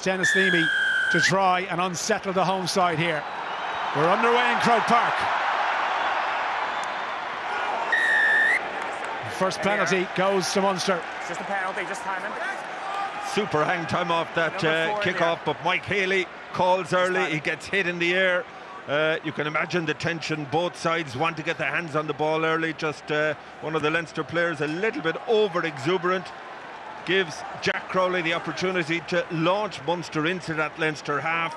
It's Dennis Leamy to try and unsettle the home side here. We're underway in Croke Park. First penalty goes to Munster. It's just a penalty, just timing. Super hang time off that kick-off, but Mike Haley calls early. He gets hit in the air. You can imagine the tension. Both sides want to get their hands on the ball early. Just one of the Leinster players a little bit over-exuberant. Gives Jack Crowley the opportunity to launch Munster into that Leinster half.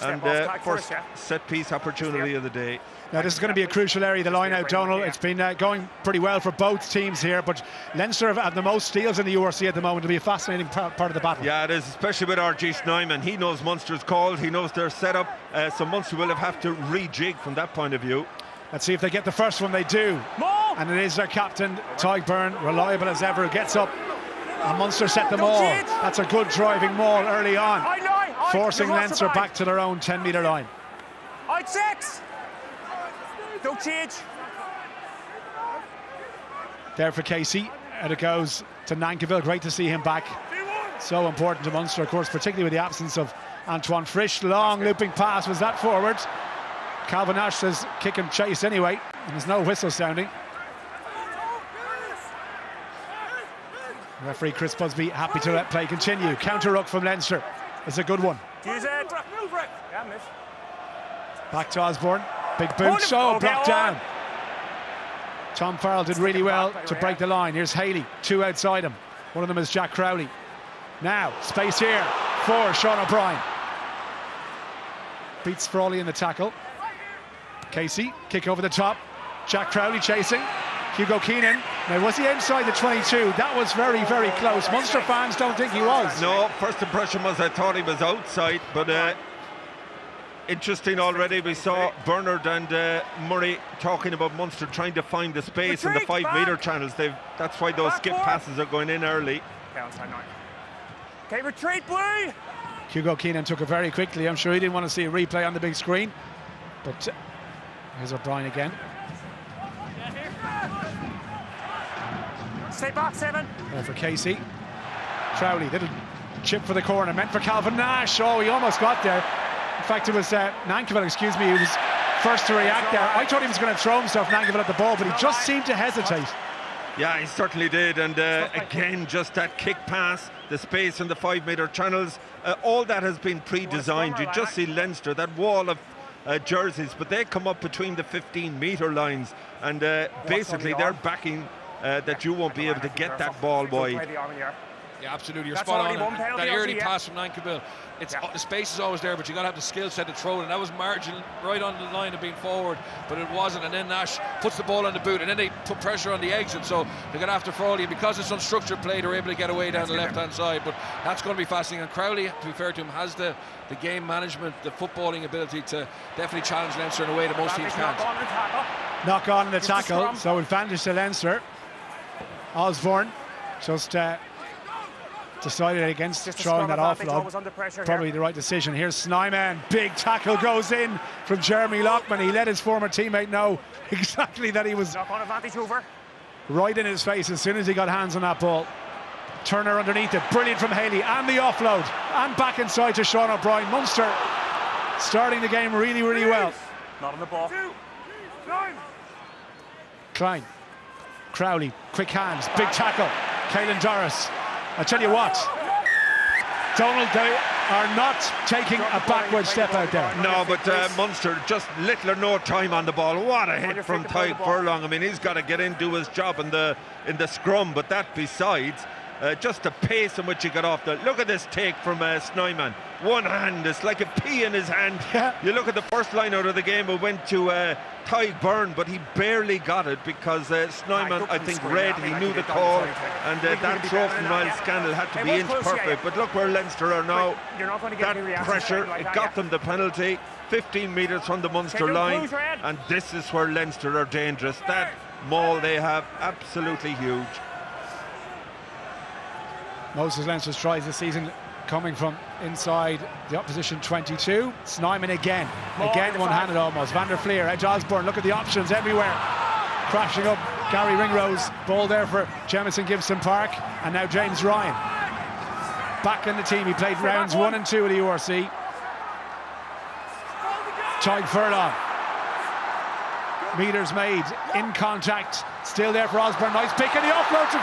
And first set-piece opportunity of the day. Now this is going to be a crucial area, the line out, Donald. It's been going pretty well for both teams here, but Leinster have had the most steals in the URC at the moment. It'll be a fascinating part of the battle. Yeah, it is, especially with R.G. Snyman. He knows Munster's calls, he knows their setup, so Munster will have to rejig from that point of view. Let's see if they get the first one. They do. And it is their captain, Tadhg Byrne, reliable as ever, gets up. And Munster set them all. That's a good driving maul early on, forcing Leinster back to their own 10-metre line. Six. Don't change. There for Casey, and it goes to Nankivell. Great to see him back. So important to Munster, of course, particularly with the absence of Antoine Frisch. Long looping pass, was that forward? Calvin Nash says kick and chase anyway, and there's no whistle sounding. Referee Chris Busby happy to let play continue. Counter ruck from Leinster. It's a good one. Use it. Back to Osborne. Big boot, so blocked down. Tom Farrell did really well to break the line. Here's Haley, two outside him. One of them is Jack Crowley. Now, space here for Sean O'Brien. Beats Frawley in the tackle. Casey, kick over the top. Jack Crowley chasing. Hugo Keenan. Now, was he inside the 22? That was very, very close. Munster fans don't think he was. No, first impression was I thought he was outside, but interesting already. We saw Bernard and Murray talking about Munster trying to find the space in the 5-metre channels. That's why those skip passes are going in early. Okay, retreat, Blue. Hugo Keenan took it very quickly. I'm sure he didn't want to see a replay on the big screen. But here's O'Brien again. Stay back, 7. There for Casey. Crowley, little chip for the corner, meant for Calvin Nash. Oh, he almost got there. In fact, it was Nankivell, excuse me, who was first to react there. I thought he was going to throw himself, Nankivell, at the ball, but he just seemed to hesitate. Yeah, he certainly did. And again, just that kick pass, the space in the 5-metre channels, all that has been pre-designed. You just see Leinster, that wall of jerseys, but they come up between the 15-metre lines, and basically they're backing that you won't be able to get that ball wide. Yeah, absolutely. You're spot on. That early pass from Nankivell, the space is always there, but you got to have the skill set to throw it. And that was margin right on the line of being forward, but it wasn't. And then Nash puts the ball on the boot, and then they put pressure on the exit. So they're going to have to Frawley, and because it's unstructured play, they're able to get away down the left-hand side. But that's going to be fascinating. And Crowley, to be fair to him, has the game management, the footballing ability to definitely challenge Leinster in a way that most teams can't. Knock on in the tackle, so advantage to Leinster. Osborne just decided against throwing that offload. Probably the right decision. Here's Snyman. Big tackle goes in from Jeremy Loughman. He let his former teammate know exactly that he was right in his face as soon as he got hands on that ball. Turner underneath it. Brilliant from Haley. And the offload. And back inside to Sean O'Brien. Munster starting the game really, really well. Not on the ball. Klein. Crowley. Quick hands. Big tackle. Caelan Doris. I tell you what, Donald, they are not taking a backward step out there. No, but Munster, just little or no time on the ball. What a hit from Tadhg Furlong. I mean, he's got to get in, do his job in the scrum, but that besides, just the pace in which he got off. Look at this take from Snyman. One hand, it's like a pea in his hand. Yeah. You look at the first line out of the game, it went to Tadhg Byrne, but he barely got it because Snyman, I think, read, he knew the call, and that throw from Niall Scannell had to be inch perfect. But look where Leinster are now. That pressure, it got them the penalty. 15 metres from the Munster line, and this is where Leinster are dangerous. That maul they have, absolutely huge. Most of Leinster's tries this season coming from inside the opposition 22. Snyman again one-handed almost. Van der Fleer, edge Osborne, look at the options everywhere. Crashing up Gary Ringrose, ball there for Jamison Gibson Park, and now James Ryan. back in the team. He played rounds 1 and 2 of the URC. Tyke Furlong. Meters made, in contact, still there for Osborne. Nice pick, and the offload to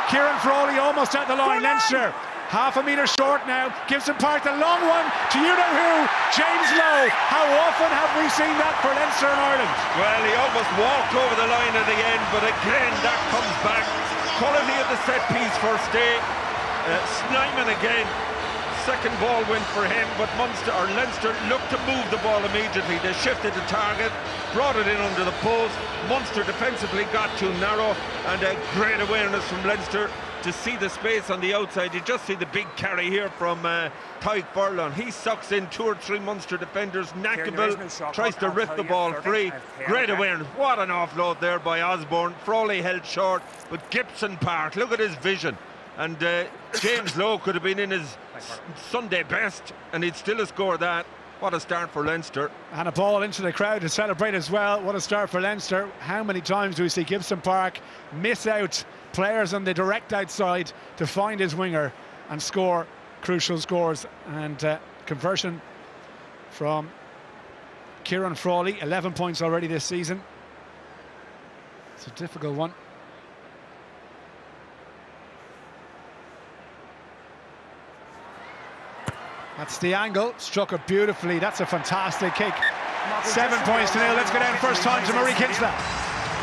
Kieran Frawley, almost at the line. Leinster, half a metre short now. Gibson Park, the long one to you-know-who, James Lowe. How often have we seen that for Leinster and Ireland? Well, he almost walked over the line at the end, but again, that comes back. Quality of the set-piece first day. Snyman again. Second ball win for him, but Leinster looked to move the ball immediately. They shifted the target, brought it in under the post. Munster defensively got too narrow, and a great awareness from Leinster to see the space on the outside. You just see the big carry here from Tyke Furlong. He sucks in 2 or 3 Munster defenders. Knackable tries to rip the ball free. Great awareness. What an offload there by Osborne. Frawley held short, but Gibson Park, look at his vision. And James Lowe could have been in his Sunday best, and he'd still have scored that. What a start for Leinster. And a ball into the crowd to celebrate as well. What a start for Leinster. How many times do we see Gibson Park miss out players on the direct outside to find his winger and score crucial scores? And conversion from Kieran Frawley, 11 points already this season. It's a difficult one. That's the angle, struck it beautifully. That's a fantastic kick. 7 points to 0. Let's go down first time to Murray Kinsella.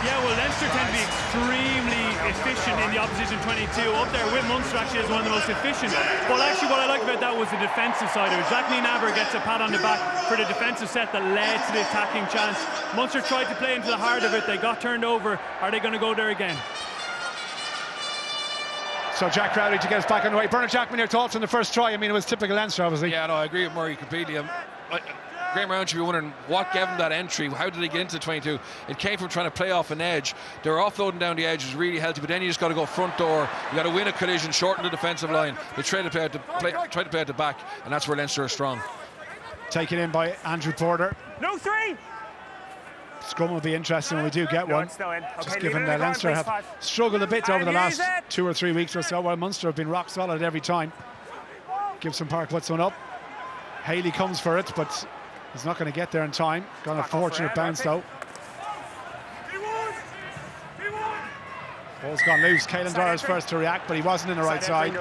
Yeah, well, Leinster tend to be extremely efficient in the opposition 22. Up there with Munster actually is one of the most efficient. But actually what I liked about that was the defensive side of it. Jacques Nienaber gets a pat on the back for the defensive set that led to the attacking chance. Munster tried to play into the heart of it. They got turned over. Are they going to go there again? So Jack Crowley to get us back on the way. Bernard Jackman, your thoughts on the first try? I mean, it was typical Leinster, obviously. Yeah, no, I agree with Murray completely. Graham Round should be wondering what gave him that entry. How did they get into the 22? It came from trying to play off an edge. They were offloading down the edge, was really healthy, but then you just got to go front door. You got to win a collision, shorten the defensive line. They try to play at the back, and that's where Leinster are strong. Taken in by Andrew Porter. No 3. Scrum will be interesting when we do get one. Just given that Leinster have struggled a bit over the last 2 or 3 weeks or so, while Munster have been rock solid every time. Gibson Park puts one up. Haley comes for it, but he's not going to get there in time. Got a fortunate bounce though. Ball's gone loose. Caelan Dyer's first to react, but he wasn't in the right side.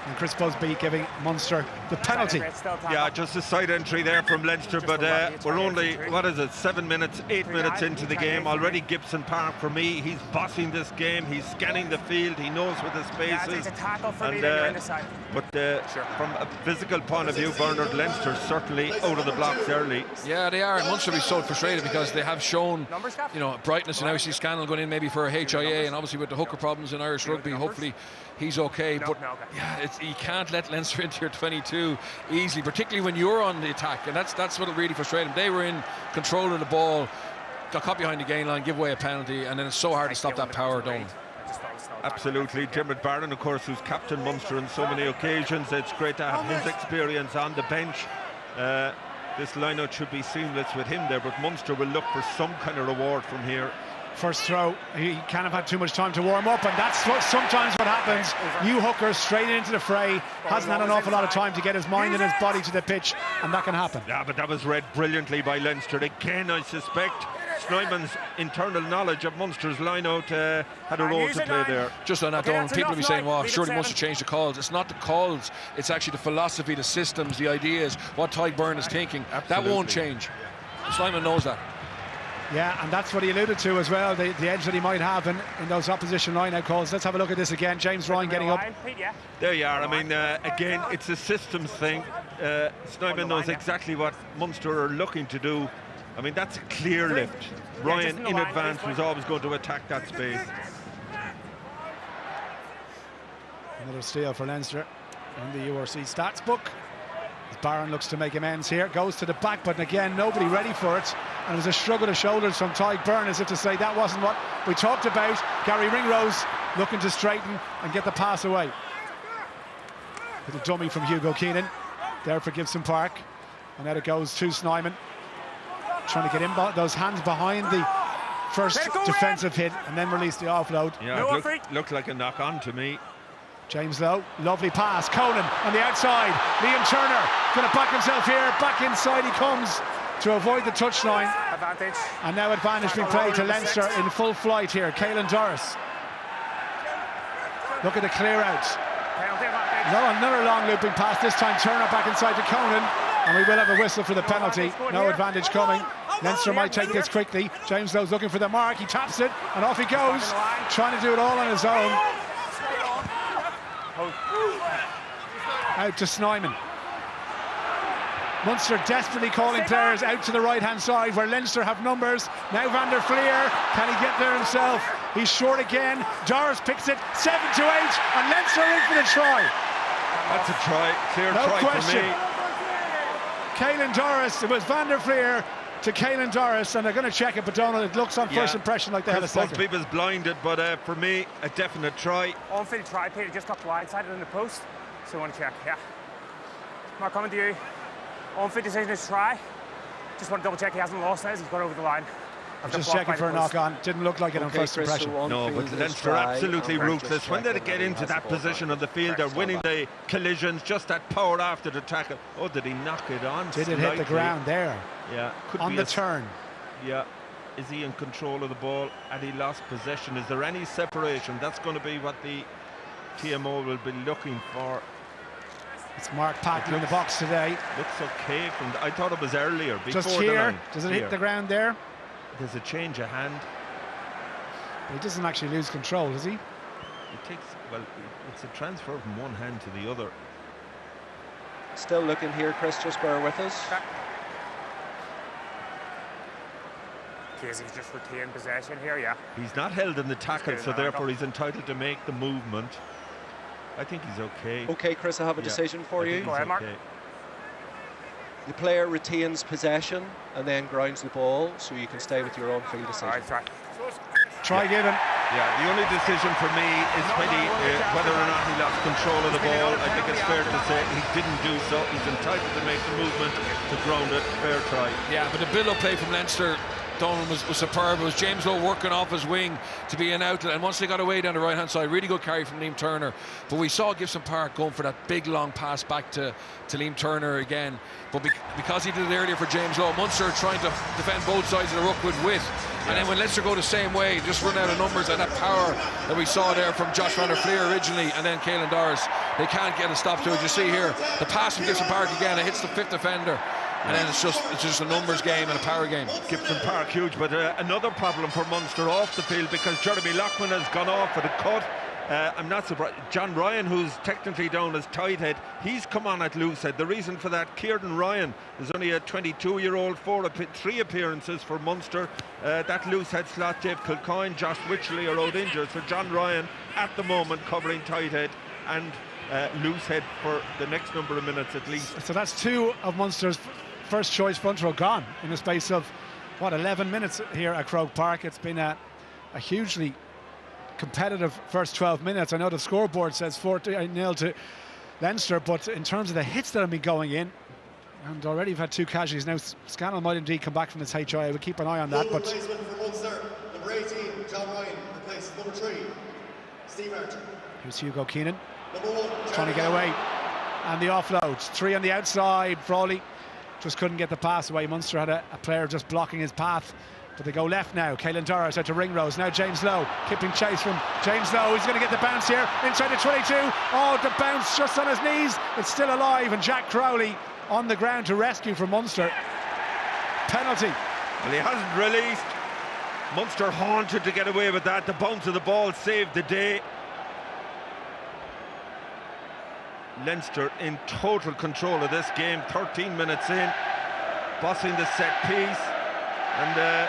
And Chris Busby giving Munster the penalty. Yeah, just a side entry there from Leinster, but we're only, what is it, 7 minutes, 8 minutes into the game. Already Gibson Park, for me, he's bossing this game. He's scanning the field. He knows where the space is. But from a physical point of view, Bernard, Leinster certainly out of the blocks early. Yeah, they are. And Munster will be so frustrated because they have shown, you know, brightness. And now we see Scannell going in maybe for a HIA, and obviously with the hooker problems in Irish rugby, hopefully he's okay. But yeah, you can't let Leinster into your 22 easily, particularly when you're on the attack, and that's what really frustrated them. They were in control of the ball, got caught behind the gain line, give away a penalty, and then it's so hard to stop that power dome. Absolutely. Dermot Barron, of course, who's captain Munster on so many occasions. It's great to have his experience on the bench. This line-out should be seamless with him there, but Munster will look for some kind of reward from here. First throw, he kind of had too much time to warm up, and that's sometimes what happens. New hooker straight into the fray, hasn't had an awful lot of time to get his mind and his body to the pitch, and that can happen. Yeah, but that was read brilliantly by Leinster. Again, I suspect Snyman's internal knowledge of Munster's line-out had a role to play there. Just on that, Donald, people will be saying, well, surely Munster changed the calls. It's not the calls, it's actually the philosophy, the systems, the ideas, what Tyke Byrne is thinking. Absolutely. That won't change. Snyman knows that. Yeah, and that's what he alluded to as well, the edge that he might have in those opposition line-out calls. Let's have a look at this again. James Ryan getting up. There you are. I mean, again, it's a systems thing. Snyman knows exactly what Munster are looking to do. I mean, that's a clear lift. Ryan, in advance, was always going to attack that space. Another steal for Leinster in the URC stats book. Barron looks to make amends here, goes to the back, but again, nobody ready for it. And it was a shrug of the shoulders from Tyke Byrne, as if to say that wasn't what we talked about. Gary Ringrose looking to straighten and get the pass away. Little dummy from Hugo Keenan there for Gibson Park. And now it goes to Snyman, trying to get in those hands behind the first defensive hit and then release the offload. Yeah, it looked like a knock-on to me. James Lowe, lovely pass. Conan on the outside. Liam Turner going to back himself here. Back inside he comes to avoid the touchline. Advantage. And now advantage being played to Leinster in full flight here. Caelan Doris. Look at the clear out. No, another long looping pass. This time Turner back inside to Conan. And we will have a whistle for the penalty. No advantage coming. Leinster might take this quickly. James Lowe's looking for the mark. He taps it and off he goes. Trying to do it all on his own. Out to Snyman. Munster desperately calling players out to the right-hand side where Leinster have numbers. Now Van der Fleer, can he get there himself? He's short again. Doris picks it, 7-8, and Leinster in for the try. That's a try, clear no try question. for me. Caelan Doris, it was Van der Fleer to Caelan Doris, and they're going to check it, but Donald, it looks on first impression like they had a second. Most people's blinded, but for me, a definite try. On-field try, Peter, just got blindsided in the post, so I want to check, yeah. Mark, coming to you. On-field decision is try. Just want to double check he hasn't lost it, he's got over the line. Just checking for a knock-on. Didn't look like it on first impression. No, but Leinster are absolutely ruthless. When they get into that position on the field, they're winning the collisions, just that power after the tackle. Oh, did he knock it on? Did it hit the ground there? Yeah. Could on be the turn. Yeah. Is he in control of the ball? And he lost possession. Is there any separation? That's going to be what the TMO will be looking for. It's Mark Patton in the box today. Looks okay. I thought it was earlier, before just here. The line. Does it hit the ground there? There's a change of hand. He doesn't actually lose control, does he? It takes, well, it's a transfer from one hand to the other. Still looking here, Chris, just bear with us. Casey's just retained possession here, yeah. He's not held in the tackle, so therefore he's entitled to make the movement. I think he's okay. Okay, Chris, I have a decision for you. Go ahead, Mark. The player retains possession and then grounds the ball, so you can stay with your own field decision. Right, try given. Yeah, the only decision for me is when whether or not he lost control of the ball. I think it's fair to say he didn't do so. He's entitled to make the movement to ground it. Fair try. Yeah, but the build-up play from Leinster, Donald, was superb. It was James Lowe working off his wing to be an outlet, and once they got away down the right-hand side, really good carry from Liam Turner. But we saw Gibson Park going for that big long pass back to Liam Turner again. But because he did it earlier for James Lowe, Munster are trying to defend both sides of the ruck with width. And then when Leinster go the same way, just run out of numbers, and that power that we saw there from Josh Van der Fleer originally, and then Caelan Doris, they can't get a stop to it. You see here, the pass from Gibson Park again, it hits the fifth defender. And then it's just a numbers game and a power game. Gibson Park huge, but another problem for Munster off the field because Jeremy Loughman has gone off for the cut. I'm not surprised. John Ryan, who's technically down as tight head, he's come on at loose head. The reason for that, Kieran Ryan is only a 22-year-old, 3 appearances for Munster. That loose head slot, Dave Kilcoyne, Josh Wycherley are out injured. So John Ryan at the moment covering tight head and loose head for the next number of minutes at least. So that's two of Munster's first choice front row gone in the space of, what, 11 minutes here at Croke Park. It's been a hugely competitive first 12 minutes. I know the scoreboard says 4-0 to Leinster, but in terms of the hits that have been going in, and already we've had 2 casualties. Now Scannell might indeed come back from his HIA. We'll keep an eye on that. But replacement for Munster, number 18, John Ryan, replaces number 3, Steve Archer. Here's Hugo Keenan, number 1, trying to get away, and the offload. 3 on the outside. Frawley just couldn't get the pass away. Munster had a player just blocking his path, but they go left now. Caelan Doris out to Ringrose. Now James Lowe, keeping chase from James Lowe. He's going to get the bounce here inside the 22. Oh, the bounce just on his knees. It's still alive, and Jack Crowley on the ground to rescue from Munster. Penalty. Well, he hasn't released. Munster haunted to get away with that. The bounce of the ball saved the day. Leinster in total control of this game, 13 minutes in, bossing the set piece, and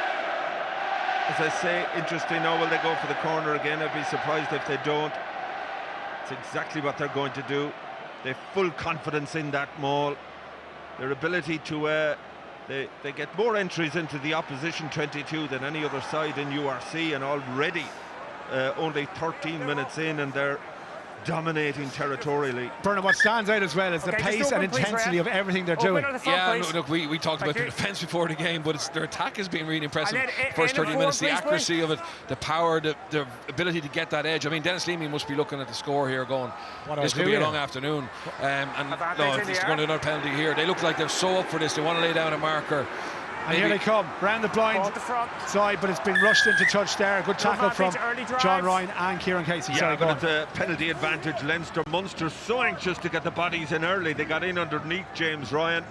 as I say, interesting now, will they go for the corner again? I'd be surprised if they don't. It's exactly what they're going to do. They've full confidence in that maul, their ability to they get more entries into the opposition 22 than any other side in URC, and already only 13 minutes in, and they're dominating territorially. Bernard, what stands out as well is the pace and intensity of everything they're doing. Yeah, look, we talked about the defence before the game, but their attack has been really impressive. First 30 minutes, the accuracy of it, the power, the ability to get that edge. I mean, Dennis Leamy must be looking at the score here going, this could be a long afternoon. And no, if he's going to another penalty here, they look like they're so up for this. They want to lay down a marker. And here they come, round the blind side, but it's been rushed into touch there. Good tackle from John Ryan and Kieran Casey. Yeah, but it's a penalty advantage. Leinster. Munster so anxious to get the bodies in early. They got in underneath James Ryan.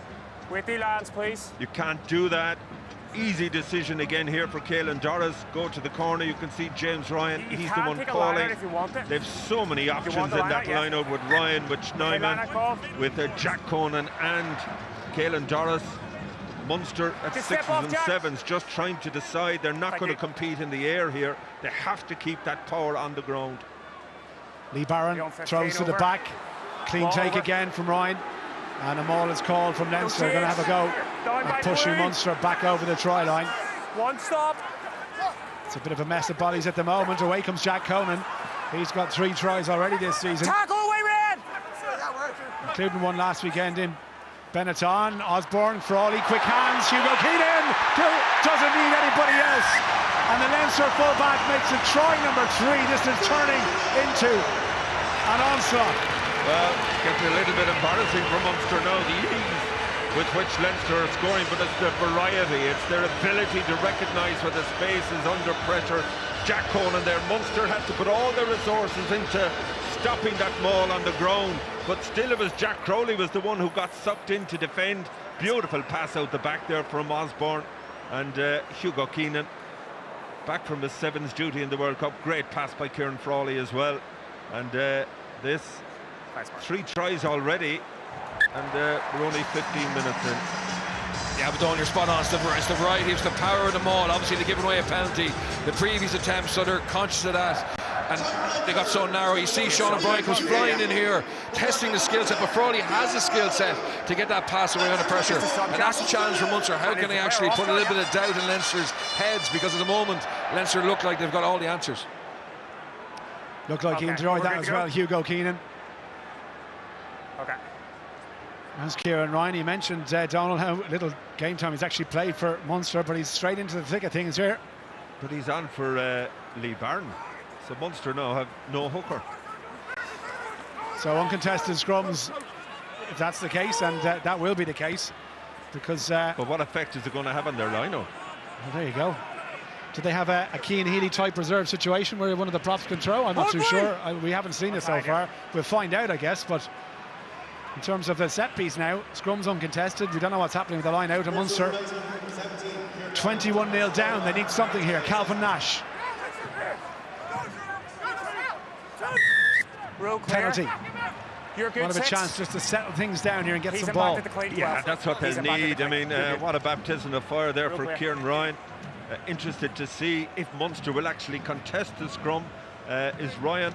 With you, lads, please. You can't do that. Easy decision again here for Caelan Doris. Go to the corner. You can see James Ryan. He's the one calling. They've so many options in that lineup with Ryan, with Schneiman, with Jack Conan and Caelan Doris. Munster at 6s and 7s, just trying to decide. They're not going to compete in the air here. They have to keep that power on the ground. Lee Barron throws to the back. Clean take again from Ryan. And a maul is called from Leinster. They're going to have a go at pushing Munster back over the try line. One stop. It's a bit of a mess of bodies at the moment. Away comes Jack Conan. He's got 3 tries already this season. Tackle away, Red! Including one last weekend in Benetton. Osborne, Frawley, quick hands. Hugo Keenan doesn't need anybody else. And the Leinster fullback makes it try number 3. This is turning into an onslaught. Well, getting a little bit embarrassing for Munster now, the ease with which Leinster are scoring, but it's the variety, it's their ability to recognise where the space is under pressure. Jack Conan there, Munster had to put all their resources into stopping that maul on the ground, but still it was Jack Crowley was the one who got sucked in to defend. Beautiful pass out the back there from Osborne, and Hugo Keenan back from his 7s duty in the World Cup. Great pass by Kieran Frawley as well, and this 3 tries already, and we're only 15 minutes in. Yeah, but Don, you're spot on. It's the variety, it's the power of the maul. Obviously, they're giving away a penalty. The previous attempts, so they're conscious of that. And they got so narrow. You see Sean O'Brien comes flying in here, testing the skill set, but Frawley has a skill set to get that pass away under pressure. And that's the challenge for Munster. How can they actually put a little bit of doubt in Leinster's heads? Because at the moment, Leinster look like they've got all the answers. Looked like he enjoyed that as well, Hugo Keenan. Okay. As Kieran Ryan, he mentioned Donald, how little game time he's actually played for Munster, but he's straight into the thick of things here. But he's on for Lee Barron, so Munster now have no hooker. So uncontested scrums, if that's the case, and that will be the case, because... but what effect is it going to have on their lineup? Well, there you go. Do they have a Cian Healy type reserve situation where one of the props can throw? I'm not too sure. We haven't seen it so far. We'll find out, I guess, but... In terms of the set piece now, scrums uncontested. We don't know what's happening with the line out of Munster. 21-0 down. They need something here. Calvin Nash. Penalty. What a chance just to settle things down here and get some ball. Yeah, that's what they need. I mean, what a baptism of fire there for Kieran Ryan. Interested to see if Munster will actually contest the scrum. Is Ryan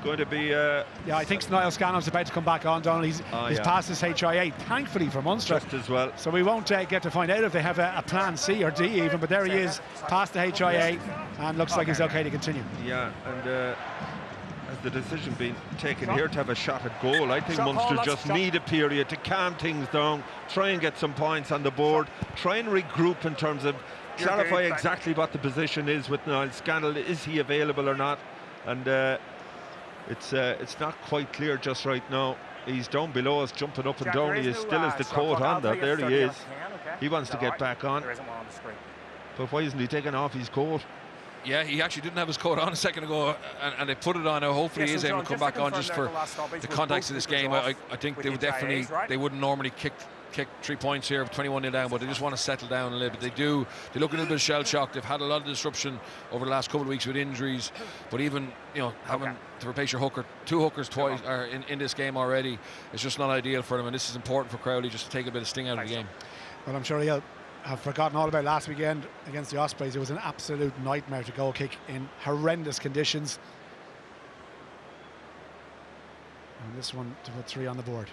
going to be... yeah, I think Niall Scannell's about to come back on, Donald. He's passed his HIA, thankfully for Munster. Just as well. So we won't get to find out if they have a plan C or D even, but there he is, past the HIA, and looks like he's okay to continue. Yeah, and has the decision been taken here to have a shot at goal? I think Munster just need a period to calm things down, try and get some points on the board, try and regroup in terms of clarify exactly what the position is with Niall Scannell. Is he available or not? And it's not quite clear just right now. He's down below us, jumping up and down. He still has the coat on there. There he is. He wants to get back on. But why isn't he taking off his coat? Yeah, he actually didn't have his coat on a second ago, and they put it on now. Hopefully he is able to come back on just for the context of this game. I think they would definitely, they wouldn't normally kick 3 points here, 21-0 down, but they just want to settle down a little bit. They look a little bit shell-shocked. They've had a lot of disruption over the last couple of weeks with injuries, but even, you know, having to replace your hooker, 2 hookers twice in this game already, it's just not ideal for them, and this is important for Crowley just to take a bit of sting out of the game. Well, I'm sure he'll have forgotten all about last weekend against the Ospreys. It was an absolute nightmare to goal kick in horrendous conditions. And this one to put 3 on the board.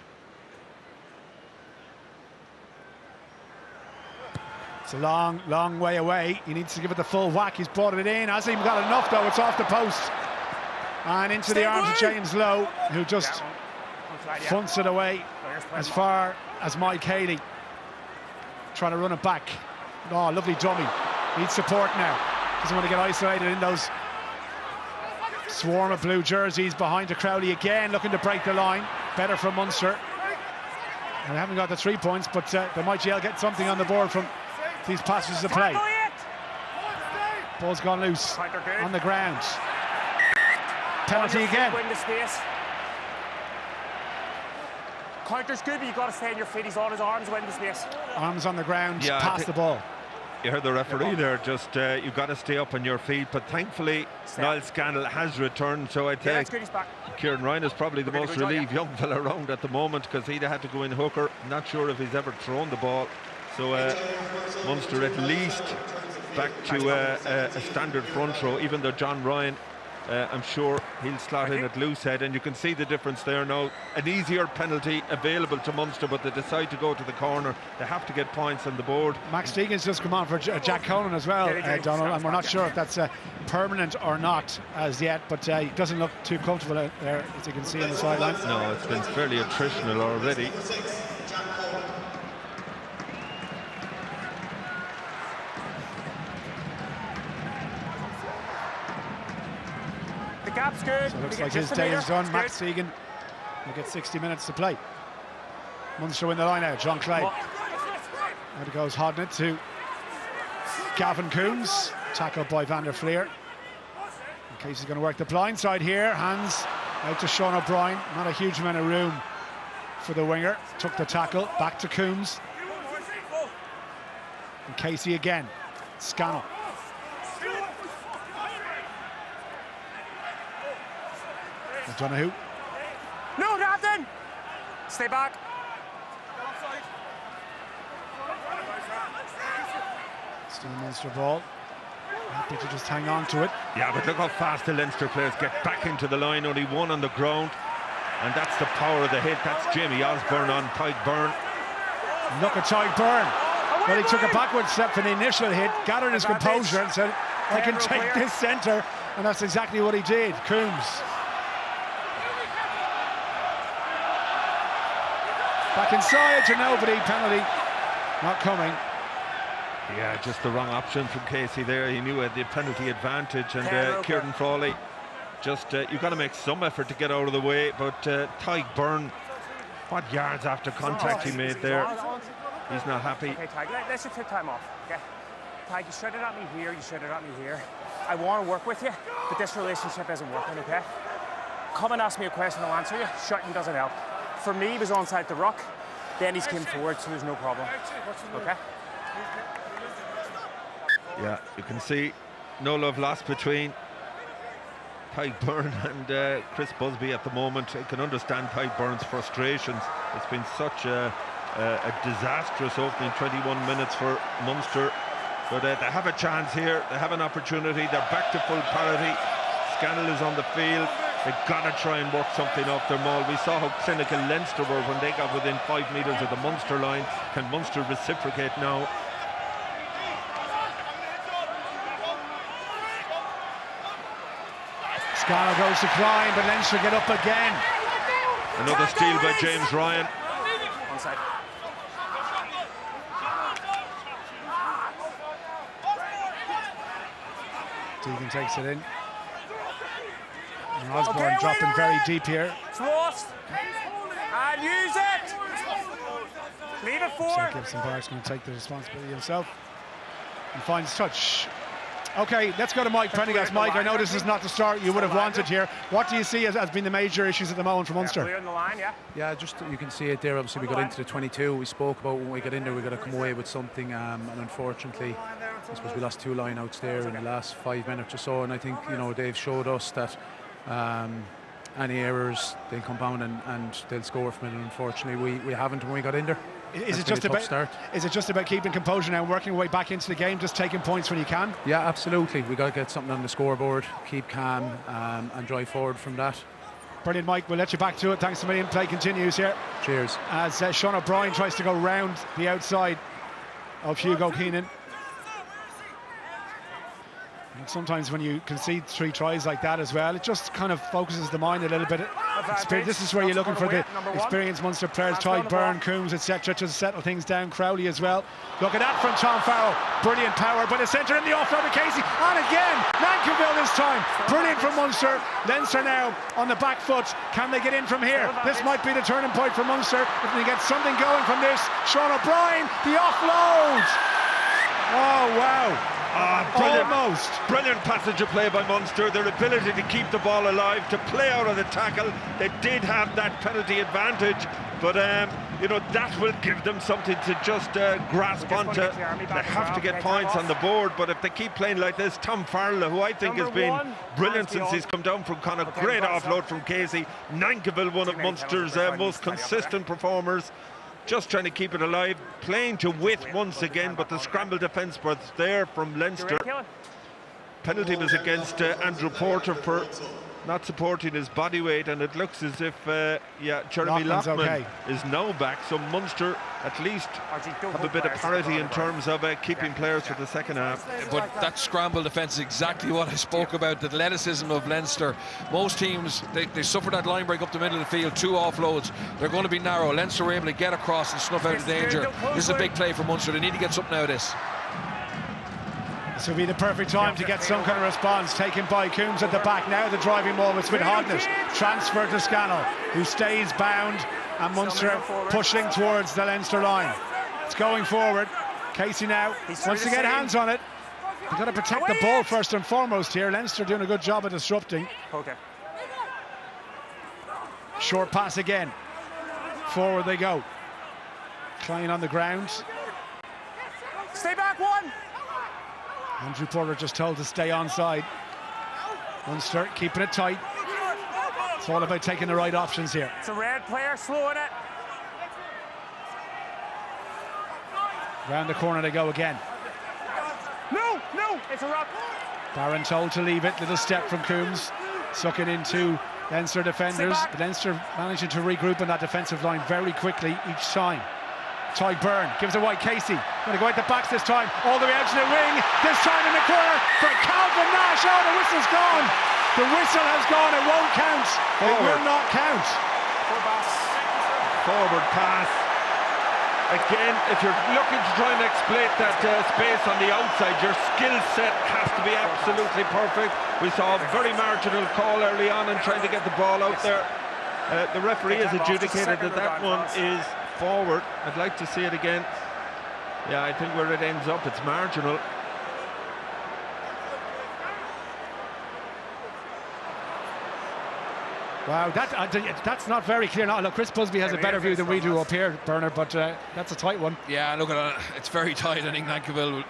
It's a long, long way away. He needs to give it the full whack. He's brought it in. Hasn't even got enough, though. It's off the post. And into the arms of James Lowe, who just funts it away as far as Mike Haley. Trying to run it back. Oh, lovely dummy. Needs support now. Doesn't want to get isolated in those swarm of blue jerseys behind to Crowley again, looking to break the line. Better from Munster. They haven't got the 3 points, but they might get something on the board from these passes of play. Ball's gone loose on the ground. Penalty again. Counter's good, but you've got to stay on your feet. He's on his arms, win the space. Arms on the ground, pass the ball. You heard the referee there, just you've got to stay up on your feet, but thankfully Niall Scannell has returned, so I think Kieran Ryan is probably the most relieved young fella around at the moment, because he'd have had to go in hooker. Not sure if he's ever thrown the ball, so Munster at least back to a standard front row, even though John Ryan, I'm sure he'll slot in at loose head, and you can see the difference there now. An easier penalty available to Munster, but they decide to go to the corner. They have to get points on the board. Max Deegan's just come on for Jack Conan as well, Donald, and we're not sure if that's permanent or not as yet, but he doesn't look too comfortable out there, as you can see on the sideline. No, it's been fairly attritional already. Gap's good. So it looks like his day is done. Max Deegan will get 60 minutes to play. Munster win the line out. John Clay. There it goes Hodnett to Gavin Coombs. Tackled by Van der Fleer. In case he's going to work the blind side here. Hands out to Sean O'Brien. Not a huge amount of room for the winger. Took the tackle. Back to Coombs. And Casey again. Scannell. Donahue. No, Captain! Stay back. Still Munster ball. Happy to just hang on to it. Yeah, but look how fast the Leinster players get back into the line. Only one on the ground. And that's the power of the hit. That's Jamie Osborne on Tyke Byrne. Look at Tyke Byrne. Well, he took a backward step for the initial hit, gathered his composure and said, I can take this centre. And that's exactly what he did. Coombs. Back inside to nobody, penalty not coming. Yeah, just the wrong option from Casey there. He knew he had the penalty advantage, and Kieran Frawley just, you've got to make some effort to get out of the way, but Tyke Byrne, what yards after contact he made there. He's not happy. Okay, Tyke, let's just take time off, okay? Tyke, you shouted at me here, you shouted at me here. I want to work with you, but this relationship isn't working, okay? Come and ask me a question, I'll answer you. Shouting doesn't help. For me, he was onside the ruck, then he's came forward, so there's no problem. Okay? Yeah, you can see no love lost between Tyke Byrne and Chris Busby at the moment. I can understand Tyke Byrne's frustrations. It's been such a disastrous opening 21 minutes for Munster. But they have a chance here, they have an opportunity, they're back to full parity. Scannell is on the field. They've got to try and work something off their maul. We saw how clinical Leinster were when they got within 5 metres of the Munster line. Can Munster reciprocate now? Scannell goes to climb, but Leinster get up again. Another steal by James Ryan. Onside. Deegan takes it in. And Osborne dropping very deep here. Lost. And use it. Leave it forward. So Gibson Park's going to take the responsibility himself. And finds touch. Okay, let's go to Mike Prendergast. Mike, I know this is not the start you would have wanted here. What do you see as been the major issues at the moment for Munster? Clear in the line, yeah, just you can see it there. Obviously, we got into the 22. We spoke about when we got in there, we got to come away with something. And unfortunately, I suppose we lost 2 lineouts there in the last 5 minutes or so. And I think they've showed us that any errors they'll compound and they'll score from it. And unfortunately, we haven't when we got in there. Is it just about keeping composure now and working your way back into the game, just taking points when you can? Yeah, absolutely. We got to get something on the scoreboard, keep calm, and drive forward from that. Brilliant, Mike. We'll let you back to it. Thanks a million. Play continues here. Cheers. As Sean O'Brien tries to go round the outside of Hugo Keenan. And sometimes when you concede 3 tries like that as well, it just kind of focuses the mind a little bit. This is where you're looking for the experienced Munster players, Ty Byrne, Coombs, etc., to settle things down. Crowley as well. Look at that from Tom Farrell. Brilliant power by the centre in the offload to Casey. And again, Nankiville this time. Brilliant from Munster. Leinster now on the back foot. Can they get in from here? This might be the turning point for Munster. If they get something going from this. Sean O'Brien, the offload. Oh, wow. Brilliant passage of play by Munster. Their ability to keep the ball alive, to play out of the tackle. They did have that penalty advantage, but you know, that will give them something to just grasp onto. They have to get points on the board, but if they keep playing like this, Tom Farrell, who I think has been brilliant since he's come down from Connacht, great offload from Casey. Nankiville, one of Munster's most consistent performers. Just trying to keep it alive, playing to width once again, but the scramble defence was there from Leinster. Penalty was against Andrew Porter for not supporting his body weight, and it looks as if Jeremy Loughman is now back, so Munster at least have a bit of parity in terms of keeping players for the second half. But that scramble defence is exactly what I spoke about, the athleticism of Leinster. Most teams, they suffer that line break up the middle of the field, 2 offloads, they're going to be narrow. Leinster were able to get across and snuff out the danger. This is a big play for Munster, they need to get something out of this. This will be the perfect time to get some kind of response. Taken by Coombs at the back now. The driving moments with Hodnett. Transfer to Scannell, who stays bound, and Munster pushing towards the Leinster line. It's going forward. Casey now wants to get hands on it. You've got to protect the ball first and foremost here. Leinster doing a good job of disrupting. Short pass again. Forward they go. Klein on the ground. Stay back one. Andrew Porter just told to stay onside. Munster keeping it tight. It's all about taking the right options here. It's a red player slowing it. Round the corner they go again. No, interrupt. Barron told to leave it. Little step from Coombs. Sucking into Leinster defenders. But Leinster managing to regroup on that defensive line very quickly each time. Ty Byrne gives it wide. Casey going to go at the backs this time, all the way out to the wing, this time in the corner for Calvin Nash. Oh, the whistle's gone. The whistle has gone. It won't count. It will not count. Forward pass. Again, if you're looking to try and exploit that space on the outside, your skill set has to be absolutely perfect. We saw a very marginal call early on in trying to get the ball out there. The referee has adjudicated that one is forward. I'd like to see it again. Yeah, I think where it ends up, it's marginal. Wow, that's not very clear. Now, look, Chris Busby has a better view than we do up here, Bernard, but that's a tight one. Yeah, look at it. It's very tight. I think Nankiville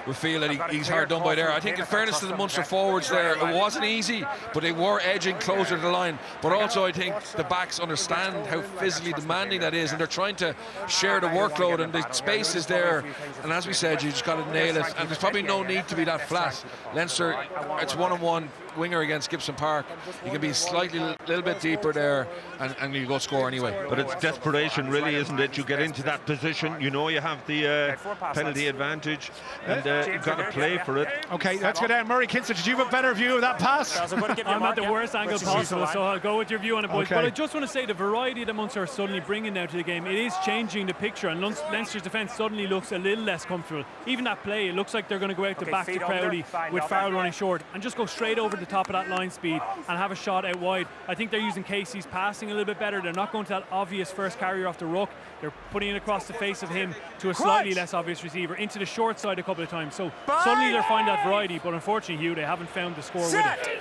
will feel that he's hard done by there. I think in fairness to the Munster forwards there, it wasn't easy, but they were edging closer to the line. But also I think the backs understand how physically demanding that is, and they're trying to share the workload, and the space is there. And as we said, you just got to nail it. And there's probably no need to be that flat. Leinster, it's one-on-one winger against Gibson Park. You can be slightly a little bit deeper there, and you go score anyway. But it's desperation, really, isn't it? You get into that position, you know you have the penalty advantage, and you've got to play for it. Okay, let's go down. Murray Kinsey, did you have a better view of that pass? I'm at the worst angle possible, so I'll go with your view on it, boys. Okay. But I just want to say the variety that Munster are suddenly bringing now to the game, it is changing the picture, and Leinster's defence suddenly looks a little less comfortable. Even that play, it looks like they're going to go out the back to Crowley with Farrell running short and just go straight over the top of that line speed and have a shot out wide. I think they're using Casey's passing a little bit better. They're not going to that obvious first carrier off the ruck. They're putting it across the face of him to a slightly less obvious receiver into the short side a couple of times. So suddenly they're finding that variety, but unfortunately, Hugh, they haven't found the score with it.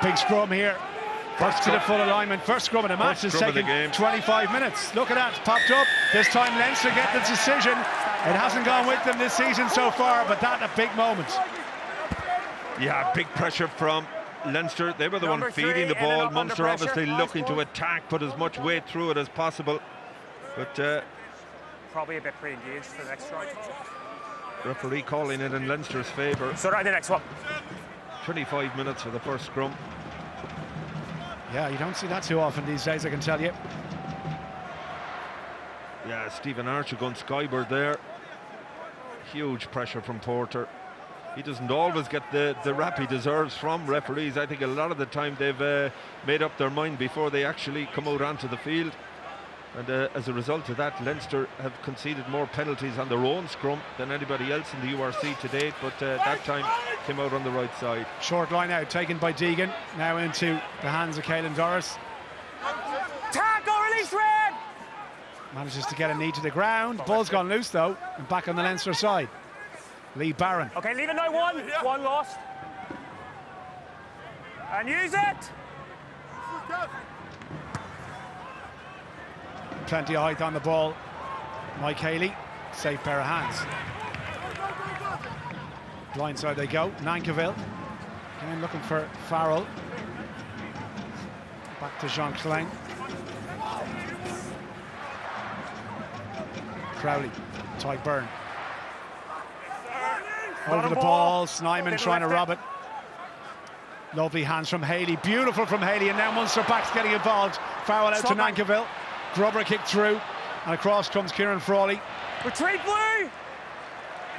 Big scrum here. First to the full alignment. First scrum of the match is taking 25 minutes. Look at that, popped up. This time Leinster get the decision. It hasn't gone with them this season so far, but that a big moment. Yeah, big pressure from Leinster. They were the one feeding the ball. Munster obviously looking to attack, put as much weight through it as possible. But probably a bit pre-engaged for the next try. Referee calling it in Leinster's favour. So right, the next one. 25 minutes for the first scrum. Yeah, you don't see that too often these days, I can tell you. Yeah, Stephen Archer going skybird there. Huge pressure from Porter. he doesn't always get the rap he deserves from referees. I think a lot of the time they've made up their mind before they actually come out onto the field. And as a result of that, Leinster have conceded more penalties on their own scrum than anybody else in the URC to date, but that time came out on the right side. Short line out, taken by Deegan, now into the hands of Caelan Doris. Tackle, release red! Manages to get a knee to the ground. Ball's gone loose though, and back on the Leinster side. Lee Barron. Okay, leave it now, one lost. And use it! Plenty of height on the ball. Mike Haley, safe pair of hands. Blindside they go. Nankiville again looking for Farrell. Back to Jean Klein. Crowley, Ty Byrne. Over the ball, Snyman trying to rob it. Lovely hands from Haley, beautiful from Haley, and now Munster backs getting involved. Farrell out to Nankiville. Grubber kick through, and across comes Kieran Frawley. Retreat, Blue!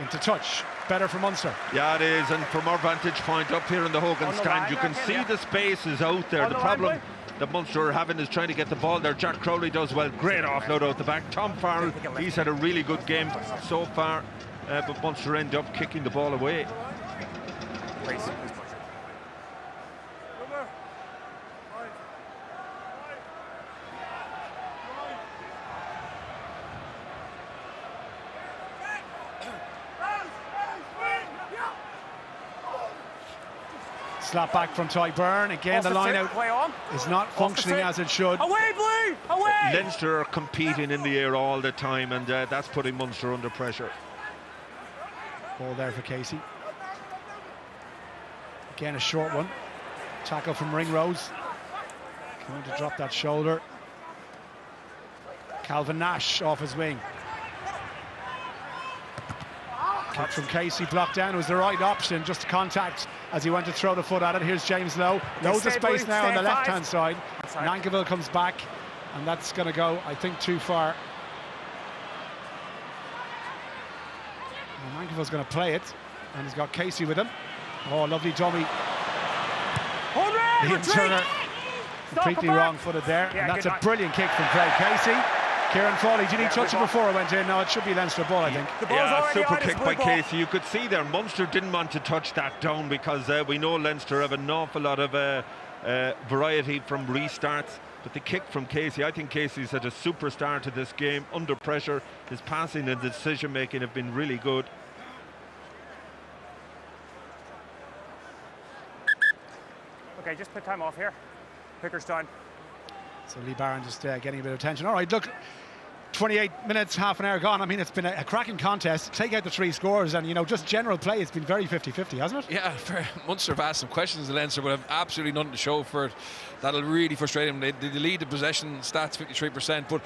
Into touch, better for Munster. Yeah, it is, and from our vantage point up here in the Hogan stand, you can see the spaces out there. The problem that Munster are having is trying to get the ball there. Jack Crowley does well, great offload out the back. Tom Farrell, he's had a really good game so far, but Munster end up kicking the ball away. Slap back from Ty Byrne. Again, the line out is not functioning as it should. Away, Blue! Away! Leinster are competing in the air all the time, and that's putting Munster under pressure. Ball there for Casey. Again, a short one. Tackle from Ringrose. Coming to drop that shoulder. Calvin Nash off his wing. Kick from Casey, blocked down. It was the right option, just contact as he went to throw the foot at it. Here's James Lowe. Loads of space now on the left-hand side. Nankiville comes back, and that's going to go, I think, too far. Nankiville's going to play it, and he's got Casey with him. Oh, lovely dummy. Liam Turner completely wrong-footed there, and that's a brilliant kick from Craig Casey. Kieran Frawley, did he touch it before it went in? No, it should be Leinster ball, I think. Yeah, super kick by Casey. You could see there, Munster didn't want to touch that down because we know Leinster have an awful lot of variety from restarts. But the kick from Casey, I think Casey's had a super start to this game, under pressure. His passing and decision-making have been really good. Okay, just put time off here. Picker's done. So Lee Barron just getting a bit of attention. All right, look, 28 minutes, half an hour gone. I mean, it's been a cracking contest. Take out the three scores and, you know, just general play, it's been very 50-50, hasn't it? Yeah, Munster have asked some questions to Leinster, but have absolutely nothing to show for it. That'll really frustrate them. They lead the possession stats 53%, but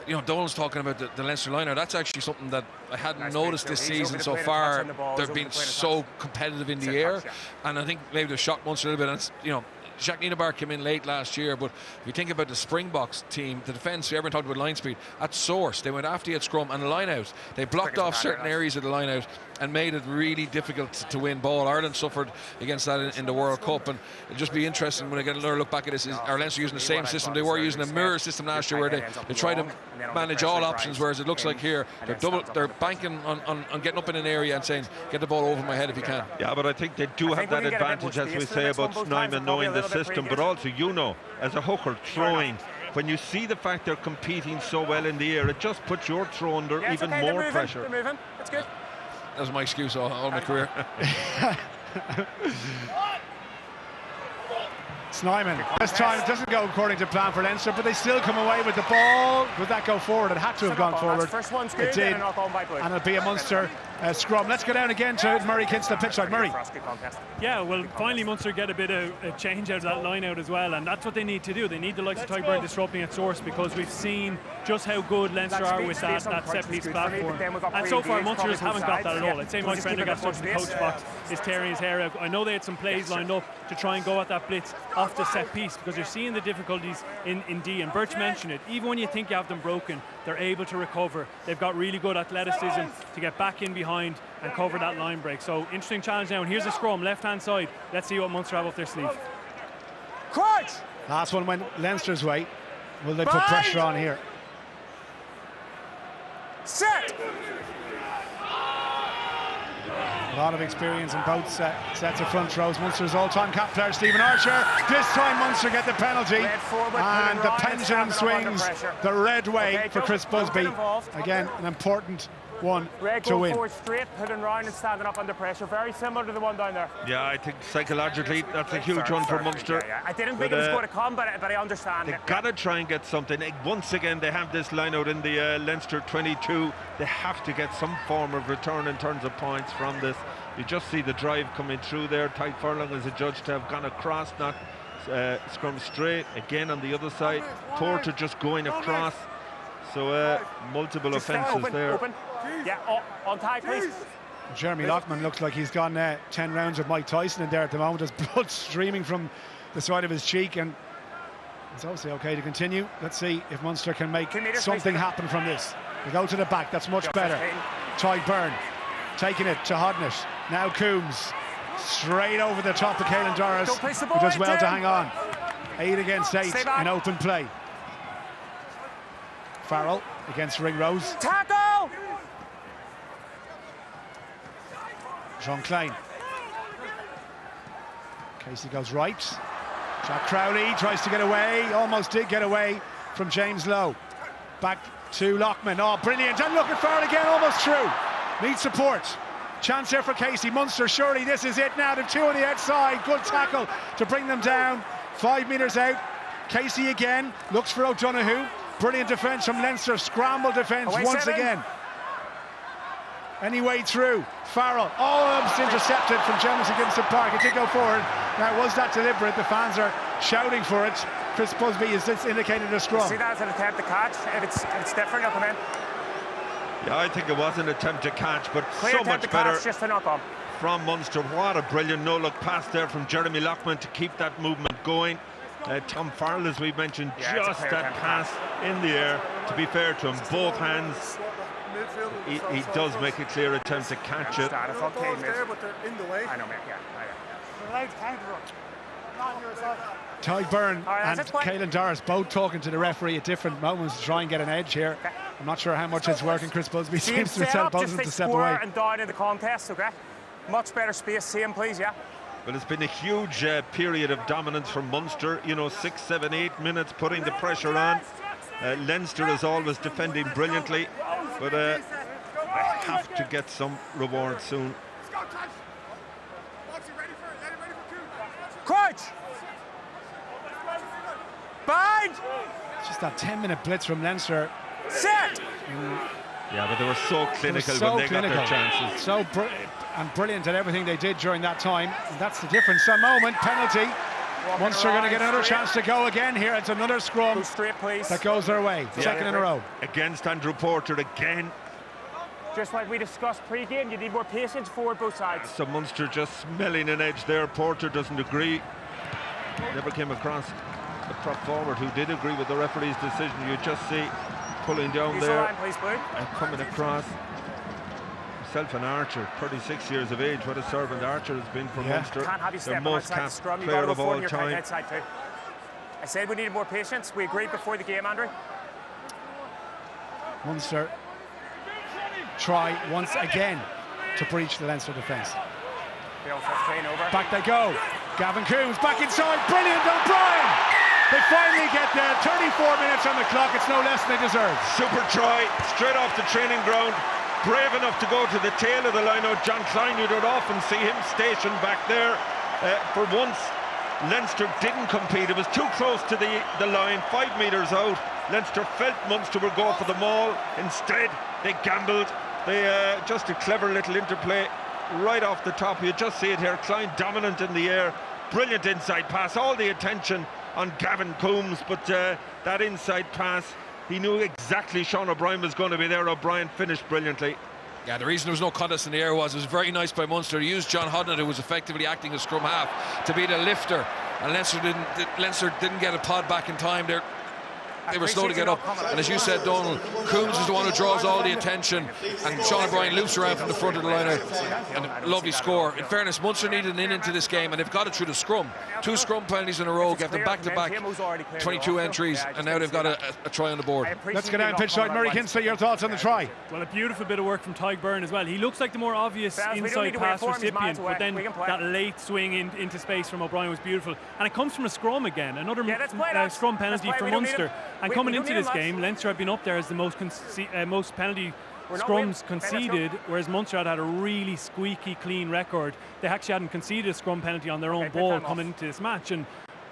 you know, Dolan's talking about the Leinster liner. That's actually something that I hadn't noticed this season so far. They've been so competitive in the air, and I think maybe they've shocked Munster a little bit. And it's, you know, Jacques Nienaber came in late last year, but if you think about the Springboks team, the defence, everyone talked about line speed, at source, they went after you at scrum and the line out. They blocked off certain areas of the line out and made it really difficult to win ball. Ireland suffered against that in the World Cup, and it'll just be interesting when I get another look back at this. Are Leinster using the same system? They were using a mirror system last year where they try to manage all options, whereas it looks like here they're banking on getting up in an area and saying, get the ball over my head if you can. Yeah, but I think they do have that advantage, as we say, about Snyman knowing the system, but also, you know, as a hooker throwing, when you see the fact they're competing so well in the air, it just puts your throw under even more pressure. They're moving. That's good. That was my excuse all my career. Snyman, this time it doesn't go according to plan for Leinster, but they still come away with the ball. Would that go forward? It had to have gone forward. It did, and it'll be a Munster scrum. Let's go down again to Murray Kinston pitch side. Murray. Yeah, well, finally Munster get a bit of a change out of that line out as well, and that's what they need to do. They need the likes of Ty Byrne disrupting at source, because we've seen just how good Leinster are with that set-piece platform. And so far, Munsters haven't got that at all. I'd say Mike Prendergast in the coach box is tearing his hair out. I know they had some plays lined up, to try and go at that blitz off the set piece, because you're seeing the difficulties in D, and Birch mentioned it. Even when you think you have them broken, they're able to recover. They've got really good athleticism to get back in behind and cover that line break. So interesting challenge now, and here's a scrum, left-hand side. Let's see what Munster have up their sleeve. Crouch! Last one went Leinster's way. Will they put pressure on here? Set! A lot of experience in both sets of front rows. Munster's all-time cap player, Stephen Archer. This time Munster get the penalty. And the pendulum swings the red way for Chris Busby. Again, an important one to win. Forward straight, putting round and standing up under pressure. Very similar to the one down there. Yeah, I think psychologically that's a huge one for Munster. Yeah. I didn't think it was going to come, but I understand. They've got to try and get something. Once again, they have this line out in the Leinster 22. They have to get some form of return in terms of points from this. You just see the drive coming through there. Tadhg Furlong is adjudged to have gone across, not scrum straight. Again on the other side, Porter just going across. So multiple just offences there. Open. Yeah, on tag, please. Jeremy Lockman looks like he's gone 10 rounds with Mike Tyson in there at the moment. There's blood streaming from the side of his cheek, and it's obviously okay to continue. Let's see if Munster can make something happen from this. They go to the back, that's much better. Tadhg Byrne taking it to Hodnett. Now Coombs straight over the top of Caelan Doris, who does well to hang on. 8 against 8 in open play. Farrell against Ringrose. Tackle! Jean Klein. Casey goes right. Jack Crowley tries to get away, almost did get away from James Lowe. Back to Lockman. Oh, brilliant. And look at Farrell again, almost through. Needs support. Chance here for Casey. Munster, surely this is it now. The 2 on the outside. Good tackle to bring them down. 5 metres out. Casey again. Looks for O'Donoghue. Brilliant defence from Leinster. Scramble defence once again. Anyway through. Farrell. Almost intercepted from Jamison Gibson Park. It did go forward. Now, was that deliberate? The fans are shouting for it. Chris Busby has indicated a scrum. See that as an attempt to catch? If it's different, it'll come in. Yeah, I think it was an attempt to catch, but clear so much better just to knock on from Munster. What a brilliant no-look pass there from Jeremy Lockman to keep that movement going. Tom Farrell, as we mentioned, just that pass in the air. To be fair to him, both hands. He does make a clear attempt to catch it. I know, mate. Tadhg Byrne and Caelan Doris both talking to the referee at different moments to try and get an edge here. Okay. I'm not sure how much it's working. Chris Busby seems to tell both of them to step away. And down in the contest, okay? Much better space. See him, please, yeah. Well, it's been a huge period of dominance for Munster. You know, 6, 7, 8 minutes putting the pressure on. Leinster is always defending brilliantly, but they have to get some reward soon. Crouch! Bind! It's just that 10-minute blitz from Leinster. Set! Yeah, but they were so clinical when they got their chances. So brilliant at everything they did during that time. And that's the difference. A moment, penalty. Munster going to get another chance to go again here. It's another scrum that goes their way. Second in a row. Against Andrew Porter again. Just like we discussed pre-game, you need more patience forward both sides. So Munster just smelling an edge there. Porter doesn't agree. Never came across the prop forward who did agree with the referee's decision. You just see pulling down there and coming across. Himself and Archer, 36 years of age. What a servant Archer has been for Munster. Can't have you their most capped player of all time. I said we needed more patience. We agreed before the game, Andrew. Munster try once again to breach the Leinster defence. Back they go. Gavin Coombs back inside. Brilliant, O'Brien. They finally get there. 34 minutes on the clock. It's no less than they deserve. Super try, straight off the training ground. Brave enough to go to the tail of the line out. John Klein, you don't often see him stationed back there. For once, Leinster didn't compete. It was too close to the line, 5 metres out. Leinster felt Munster would go for the maul. Instead, they gambled. They just a clever little interplay right off the top. You just see it here. Klein dominant in the air. Brilliant inside pass. All the attention on Gavin Coombs, but that inside pass, he knew exactly Sean O'Brien was going to be there. O'Brien finished brilliantly. Yeah, the reason there was no contest in the air was it was very nice by Munster. He used John Hodnett, who was effectively acting as scrum half, to be the lifter, and Leinster didn't get a pod back in time. They were slow to get up, and as you said, Donald, Coombs is the one who draws all the attention, and Sean O'Brien loops around from the front of the line out, and a lovely score. In fairness, Munster needed an in into this game, and they've got it through the scrum. 2 scrum penalties in a row, get them back-to-back 22 entries, and now they've got a try on the board. Let's go down pitch side. Murray Kinsley, your thoughts on the try? Well, a beautiful bit of work from Tyg Byrne as well. He looks like the more obvious inside pass recipient, but then that late swing into space from O'Brien was beautiful. And it comes from a scrum again, another scrum penalty for Munster. And coming into this game, Leinster have been up there as the most penalty scrums conceded, whereas Munster had a really squeaky clean record. They actually hadn't conceded a scrum penalty on their own ball coming into this match, and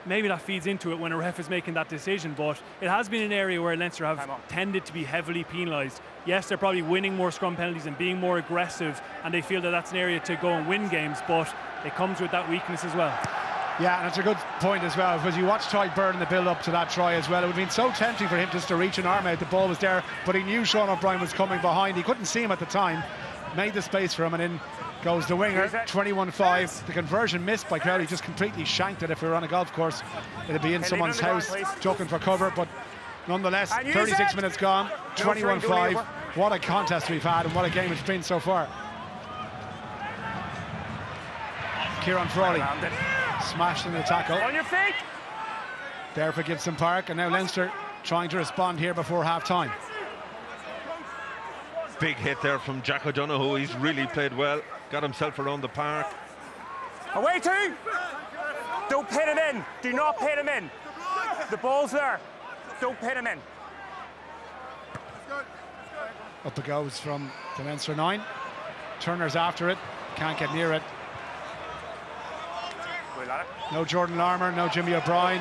maybe that feeds into it when a ref is making that decision, but it has been an area where Leinster have tended to be heavily penalised. Yes, they're probably winning more scrum penalties and being more aggressive, and they feel that that's an area to go and win games, but it comes with that weakness as well. Yeah, and it's a good point as well, because you watch Tyg Byrne in the build-up to that try as well. It would have been so tempting for him just to reach an arm out. The ball was there, but he knew Sean O'Brien was coming behind. He couldn't see him at the time, made the space for him, and in goes the winger. 21-5. The conversion missed by Crowley, just completely shanked it. If we were on a golf course, it'd be in someone's house, ducking for cover, but nonetheless, 36 minutes gone, 21-5. What a contest we've had, and what a game it's been so far. Kieran Frawley smashed in the tackle. On your feet. There for Gibson Park, and now Leinster trying to respond here before half-time. Big hit there from Jack O'Donoghue. He's really played well, got himself around the park. Away 2. Don't pin him in. Do not pin him in. The ball's there. Don't pin him in. Up it goes from the Leinster 9. Turner's after it, can't get near it. No Jordan Larmour, no Jimmy O'Brien,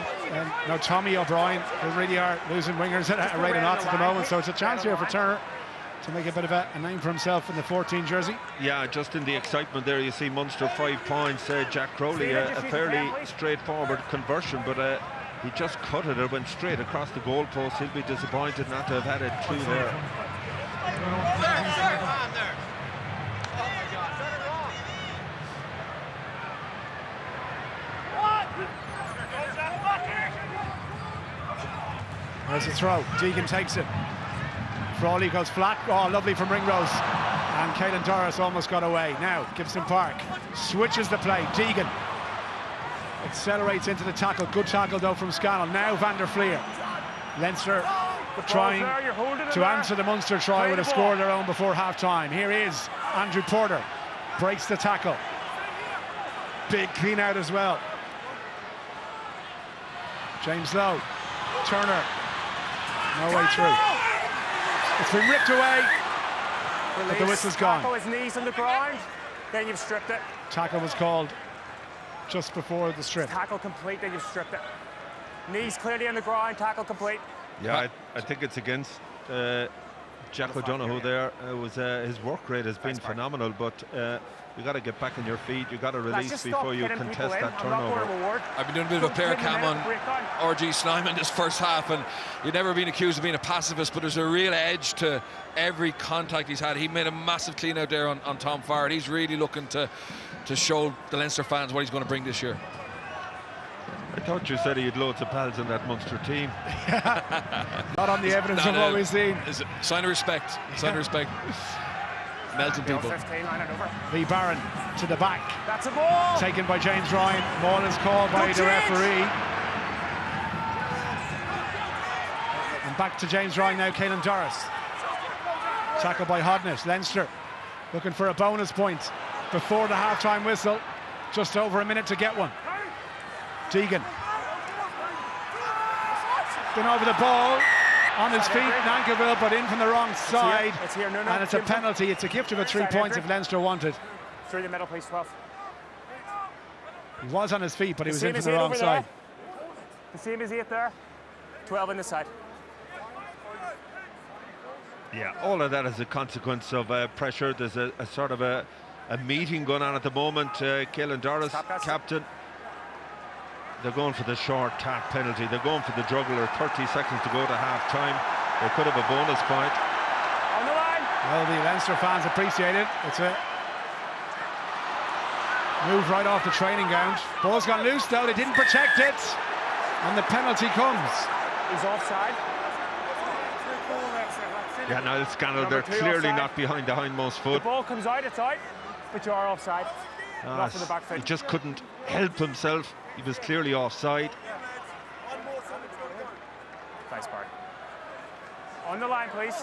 no Tommy O'Brien. They really are losing wingers at a rate of knots at the moment, so it's a chance here for Turner to make a bit of a name for himself in the 14 jersey. Yeah, just in the excitement there, you see Munster 5 points. Jack Crowley, a fairly straightforward conversion, but he just cut it. It went straight across the goalpost. He'll be disappointed not to have had it through there. There's a throw. Deegan takes it. Frawley goes flat. Oh, lovely from Ringrose. And Caelan Doris almost got away. Now, Gibson Park switches the play. Deegan accelerates into the tackle. Good tackle, though, from Scannell. Now, Van der Fleer. Leinster trying to answer the Munster try with a score of their own before half-time. Here is Andrew Porter. Breaks the tackle. Big clean out as well. James Lowe. Turner. No way through. It's been ripped away, but the whistle's gone. Tackle his knees on the ground, then you've stripped it. Tackle was called just before the strip. Tackle complete, then you've stripped it. Knees clearly on the ground, tackle complete. Yeah, I think it's against Jack O'Donoghue there. His work rate has been phenomenal, but you got to get back on your feet. You got to release before you contest that turnover. I've been doing a bit of a player cam on RG Snyman this first half, and you've never been accused of being a pacifist, but there's a real edge to every contact he's had. He made a massive clean out there on Tom Farrell. He's really looking to show the Leinster fans what he's going to bring this year. I thought you said he had loads of pals in that Munster team. Not on the evidence of what we've seen. It's a sign of respect. Sign of respect. Melting people. Lee Barron to the back. That's a ball. Taken by James Ryan. Ball is called by the referee. And back to James Ryan now. Caelan Doris. Tackled by Hodnett. Leinster looking for a bonus point before the half-time whistle. Just over a minute to get one. Deegan. Been over the ball. On his feet, Nankerville, but in from the wrong side. It's here. No, and it's a penalty. It's a gift of a 3 points if Leinster wanted. Through the middle, please, 12. He was on his feet, but he was in from the wrong side. The same as 8 there. 12 on the side. Yeah, all of that is a consequence of pressure. There's a sort of a meeting going on at the moment. Caelan Doris, captain. They're going for the short tap penalty. They're going for the juggler. 30 seconds to go to half-time. They could have a bonus point. On the line. Well, the Leinster fans appreciate it. It's a move right off the training ground. Ball's gone loose though, they didn't protect it. And the penalty comes. He's offside. Yeah, Niall Scannell, they're clearly offside. Not behind the hindmost foot. The ball comes out, it's out, but you are offside. Not for the back foot. He just couldn't help himself. He was clearly offside. Nice part. On the line, please.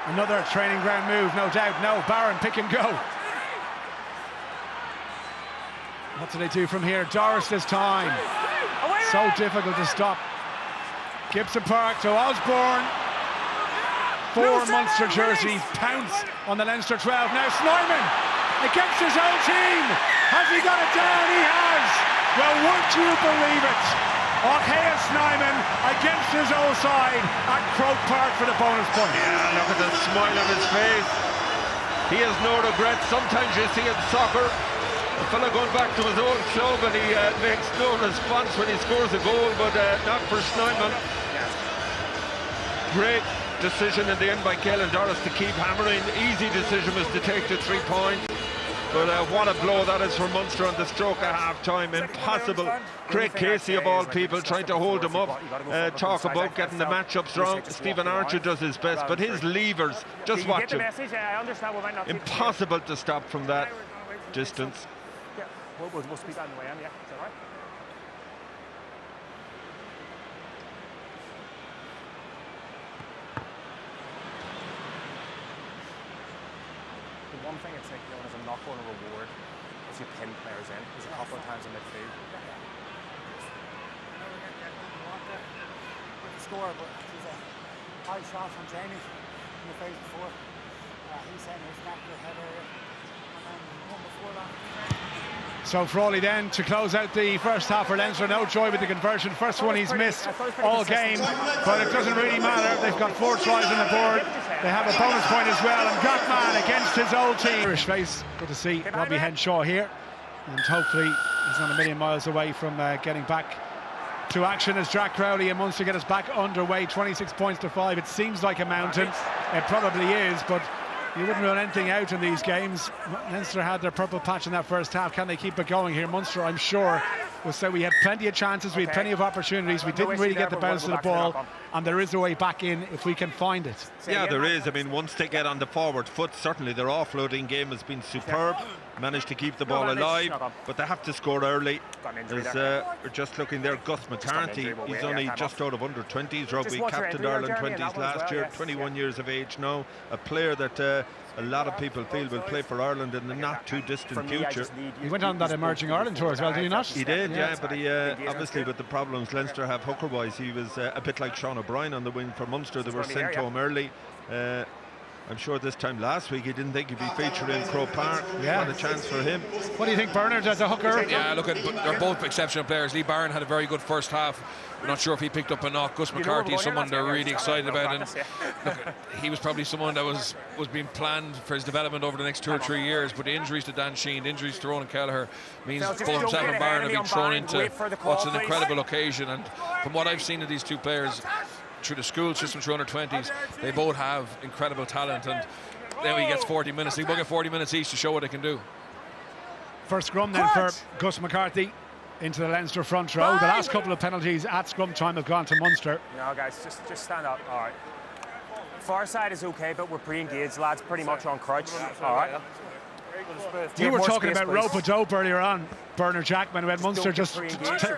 Another training ground move, no doubt. No, Barron, pick and go. What do they do from here? Doris this time. So difficult to stop. Gibson Park to Osborne. 4 Munster jerseys pounce on the Leinster 12. Now Snyman against his own team. Has he got it down? He has. Well, would you believe it? Orhea Snyman against his own side at Croke Park for the bonus point. Yeah, look at the smile on his face. He has no regrets. Sometimes you see in soccer a fella going back to his own club and he makes no response when he scores a goal, but not for Snyman. Great decision in the end by Caelan Doris to keep hammering. Easy decision was to take the 3 points. But what a blow that is for Munster on the stroke of half-time. Impossible. Craig Casey, of all people, trying to hold him up. Talk about getting the matchups wrong. Stephen Archer does his best, but his levers, just watch him. Impossible to stop from that distance. Yeah, we'll speak that in the way, yeah. Is that right? One thing it's like, you know, as a knock-on reward is you pin players in. There's a couple of times in midfield. With the score, but it was a high shot from Jamie in the phase before. He's saying his back to the head area. And then one before that. So Frawley then to close out the first half for Leinster. No joy with the conversion. First one he's missed all game, but it doesn't really matter. They've got 4 tries on the board. They have a bonus point as well, and Gatman against his old team. Irish face, good to see Robbie Henshaw here, and hopefully he's not a million miles away from getting back to action as Jack Crowley and Munster get us back underway. 26 points to 5. It seems like a mountain. It probably is, but you wouldn't rule anything out in these games. Leinster had their purple patch in that first half. Can they keep it going here? Munster, I'm sure, will say we had plenty of chances, we had plenty of opportunities, we didn't really get the bounce of the ball, and there is a way back in if we can find it. Yeah, there is. I mean, once they get on the forward foot, certainly their offloading game has been superb. Managed to keep the ball alive, but they have to score early. We're just looking there, Gus McCarthy, he's only just out of under 20s rugby, captained Ireland 20s last year, 21 years of age now, a player that a lot of people feel will play for Ireland in the not too distant future. He went on that Emerging Ireland tour as well, did he not? He did, yeah, but he obviously with the problems Leinster have hooker-wise, he was a bit like Sean O'Brien on the wing for Munster. They were sent home early. I'm sure this time last week he didn't think he'd be featured in Croke Park. What a chance for him. What do you think, Bernard, as a hooker? Yeah, look, they're both exceptional players. Lee Barron had a very good first half. I'm not sure if he picked up a knock. Gus McCarthy is someone they're really excited about, and look, he was probably someone that was being planned for his development over the next 2 or 3 years, but the injuries to Dan Sheehan, injuries to Ronan Kelleher means both himself and Barron have been thrown into what's an incredible occasion. And from what I've seen of these two players through the school system, through under-20s, they both have incredible talent, and now he gets 40 minutes. They both get 40 minutes each to show what they can do. First scrum then for Gus McCarthy into the Leinster front row. The last couple of penalties at scrum time have gone to Munster. No, guys, just stand up. All right. Far side is okay, but we're pre-engaged, lads, pretty much on crouch. All right. You were talking about rope-a-dope earlier on, Bernard Jackman, when Munster just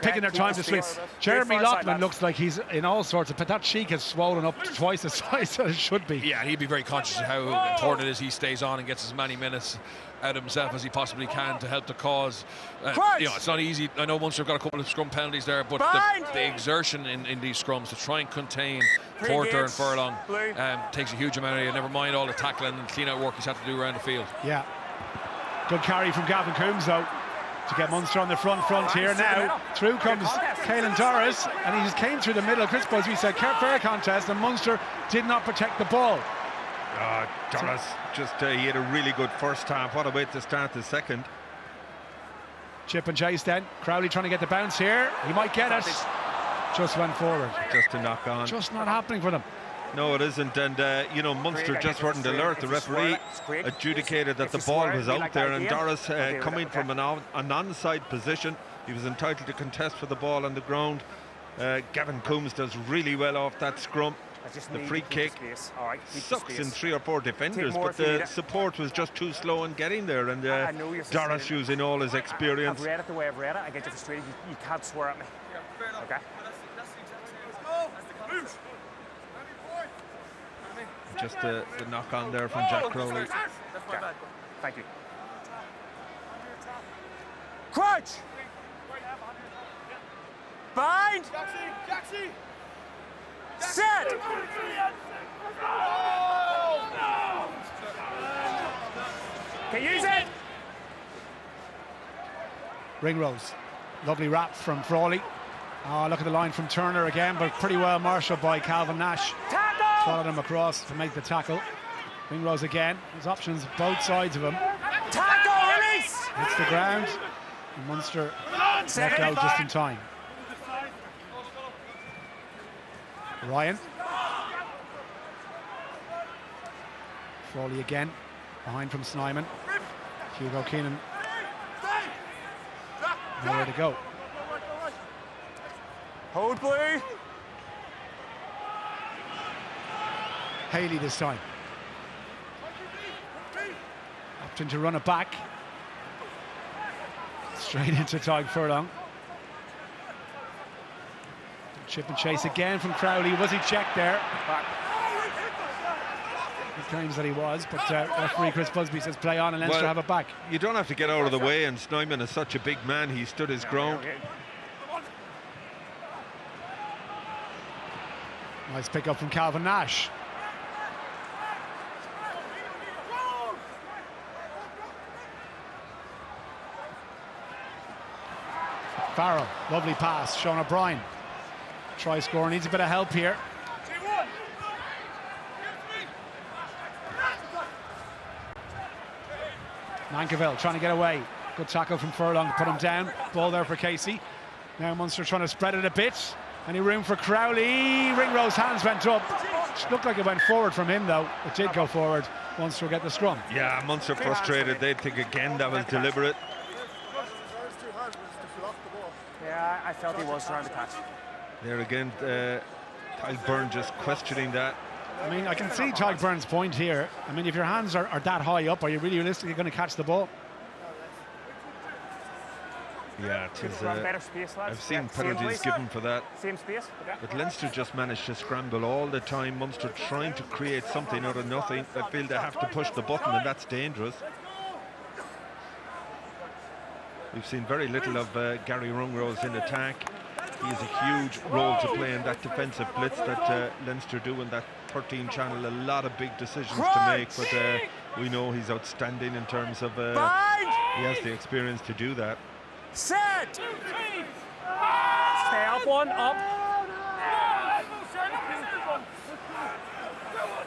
picking their time to sleep. Jeremy Loughlin looks like he's in all sorts of, but that cheek has swollen up twice the size that it should be. Yeah, he'd be very conscious of how important it is he stays on and gets as many minutes out of himself as he possibly can to help the cause. You know, it's not easy. I know Munster have got a couple of scrum penalties there, but the exertion in these scrums to try and contain Porter and Furlong takes a huge amount of it. Never mind all the tackling and clean out work he's had to do around the field. Yeah. Good carry from Gavin Coombs though to get Munster on the front here now. Through comes Caelan Doris, and he just came through the middle. Chris Busby said fair contest, and Munster did not protect the ball. Doris just he had a really good first half. What a way to start the second. Chip and chase then. Crowley trying to get the bounce here. He might get it. Just went forward. Just a knock on. Just not happening for them. No, it isn't, and you know, Munster just weren't alert. The referee adjudicated that the ball was out there, and Doris, coming from an onside position, he was entitled to contest for the ball on the ground. Gavin Coombs does really well off that scrum. The free kick sucks in 3 or 4 defenders, but the support was just too slow in getting there, and Doris using all his experience. I've read it the way I've read it. I get you frustrated. You can't swear at me. Okay? Just the knock on there from Jack Crowley. Okay. Thank you. Crouch! Bind! Set! Can you use it? Ringrose. Lovely wrap from Frawley. Oh, look at the line from Turner again, but pretty well marshalled by Calvin Nash. Followed him across to make the tackle. Ringrose again. There's options both sides of him. Tackle, release! Hits the ground. And Munster left out just in time. Ryan. Frawley again. Behind from Snyman. Hugo Keenan. Nowhere to go. Hold blue. Haley this time. Opting to run it back. Straight into Tyg Furlong. Chip and chase again from Crowley. Was he checked there? He claims that he was, but referee Chris Busby says play on and Leinster have it back. You don't have to get out of the way, and Snyman is such a big man, he stood his ground. Nice pick up from Calvin Nash. Farrell, lovely pass. Sean O'Brien. Try score, needs a bit of help here. Mankiewicz trying to get away. Good tackle from Furlong to put him down. Ball there for Casey. Now Munster trying to spread it a bit. Any room for Crowley? Ringrose hands went up. It looked like it went forward from him though. It did go forward. Munster get the scrum. Yeah, Munster frustrated. They'd think again that was deliberate. Yeah, I felt he was trying to catch. There again, Tyg Byrne just questioning that. I mean, I can see Tyg Byrne's point here. I mean, if your hands are that high up, are you really realistically going to catch the ball? Yeah, I've seen penalties given for that. Same space. Okay. But Leinster just managed to scramble all the time. Munster trying to create something out of nothing. I feel they have to push the button, and that's dangerous. We've seen very little of Gary Ringrose in attack. He has a huge role to play in that defensive blitz that Leinster do in that 13 channel. A lot of big decisions to make, but we know he's outstanding in terms of he has the experience to do that. Set! Stay up one, up.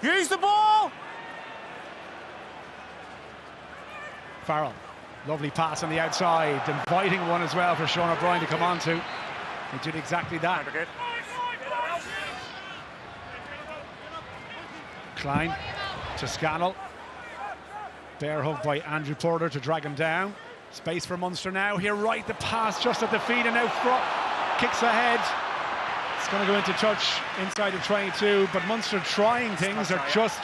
Use the ball! Farrell. Lovely pass on the outside, inviting one as well for Sean O'Brien to come on to. He did exactly that. Klein to Scannell. Bear hug by Andrew Porter to drag him down. Space for Munster now. Here right, the pass just at the feet, and now kicks ahead. It's going to go into touch inside the 22, but Munster trying things are just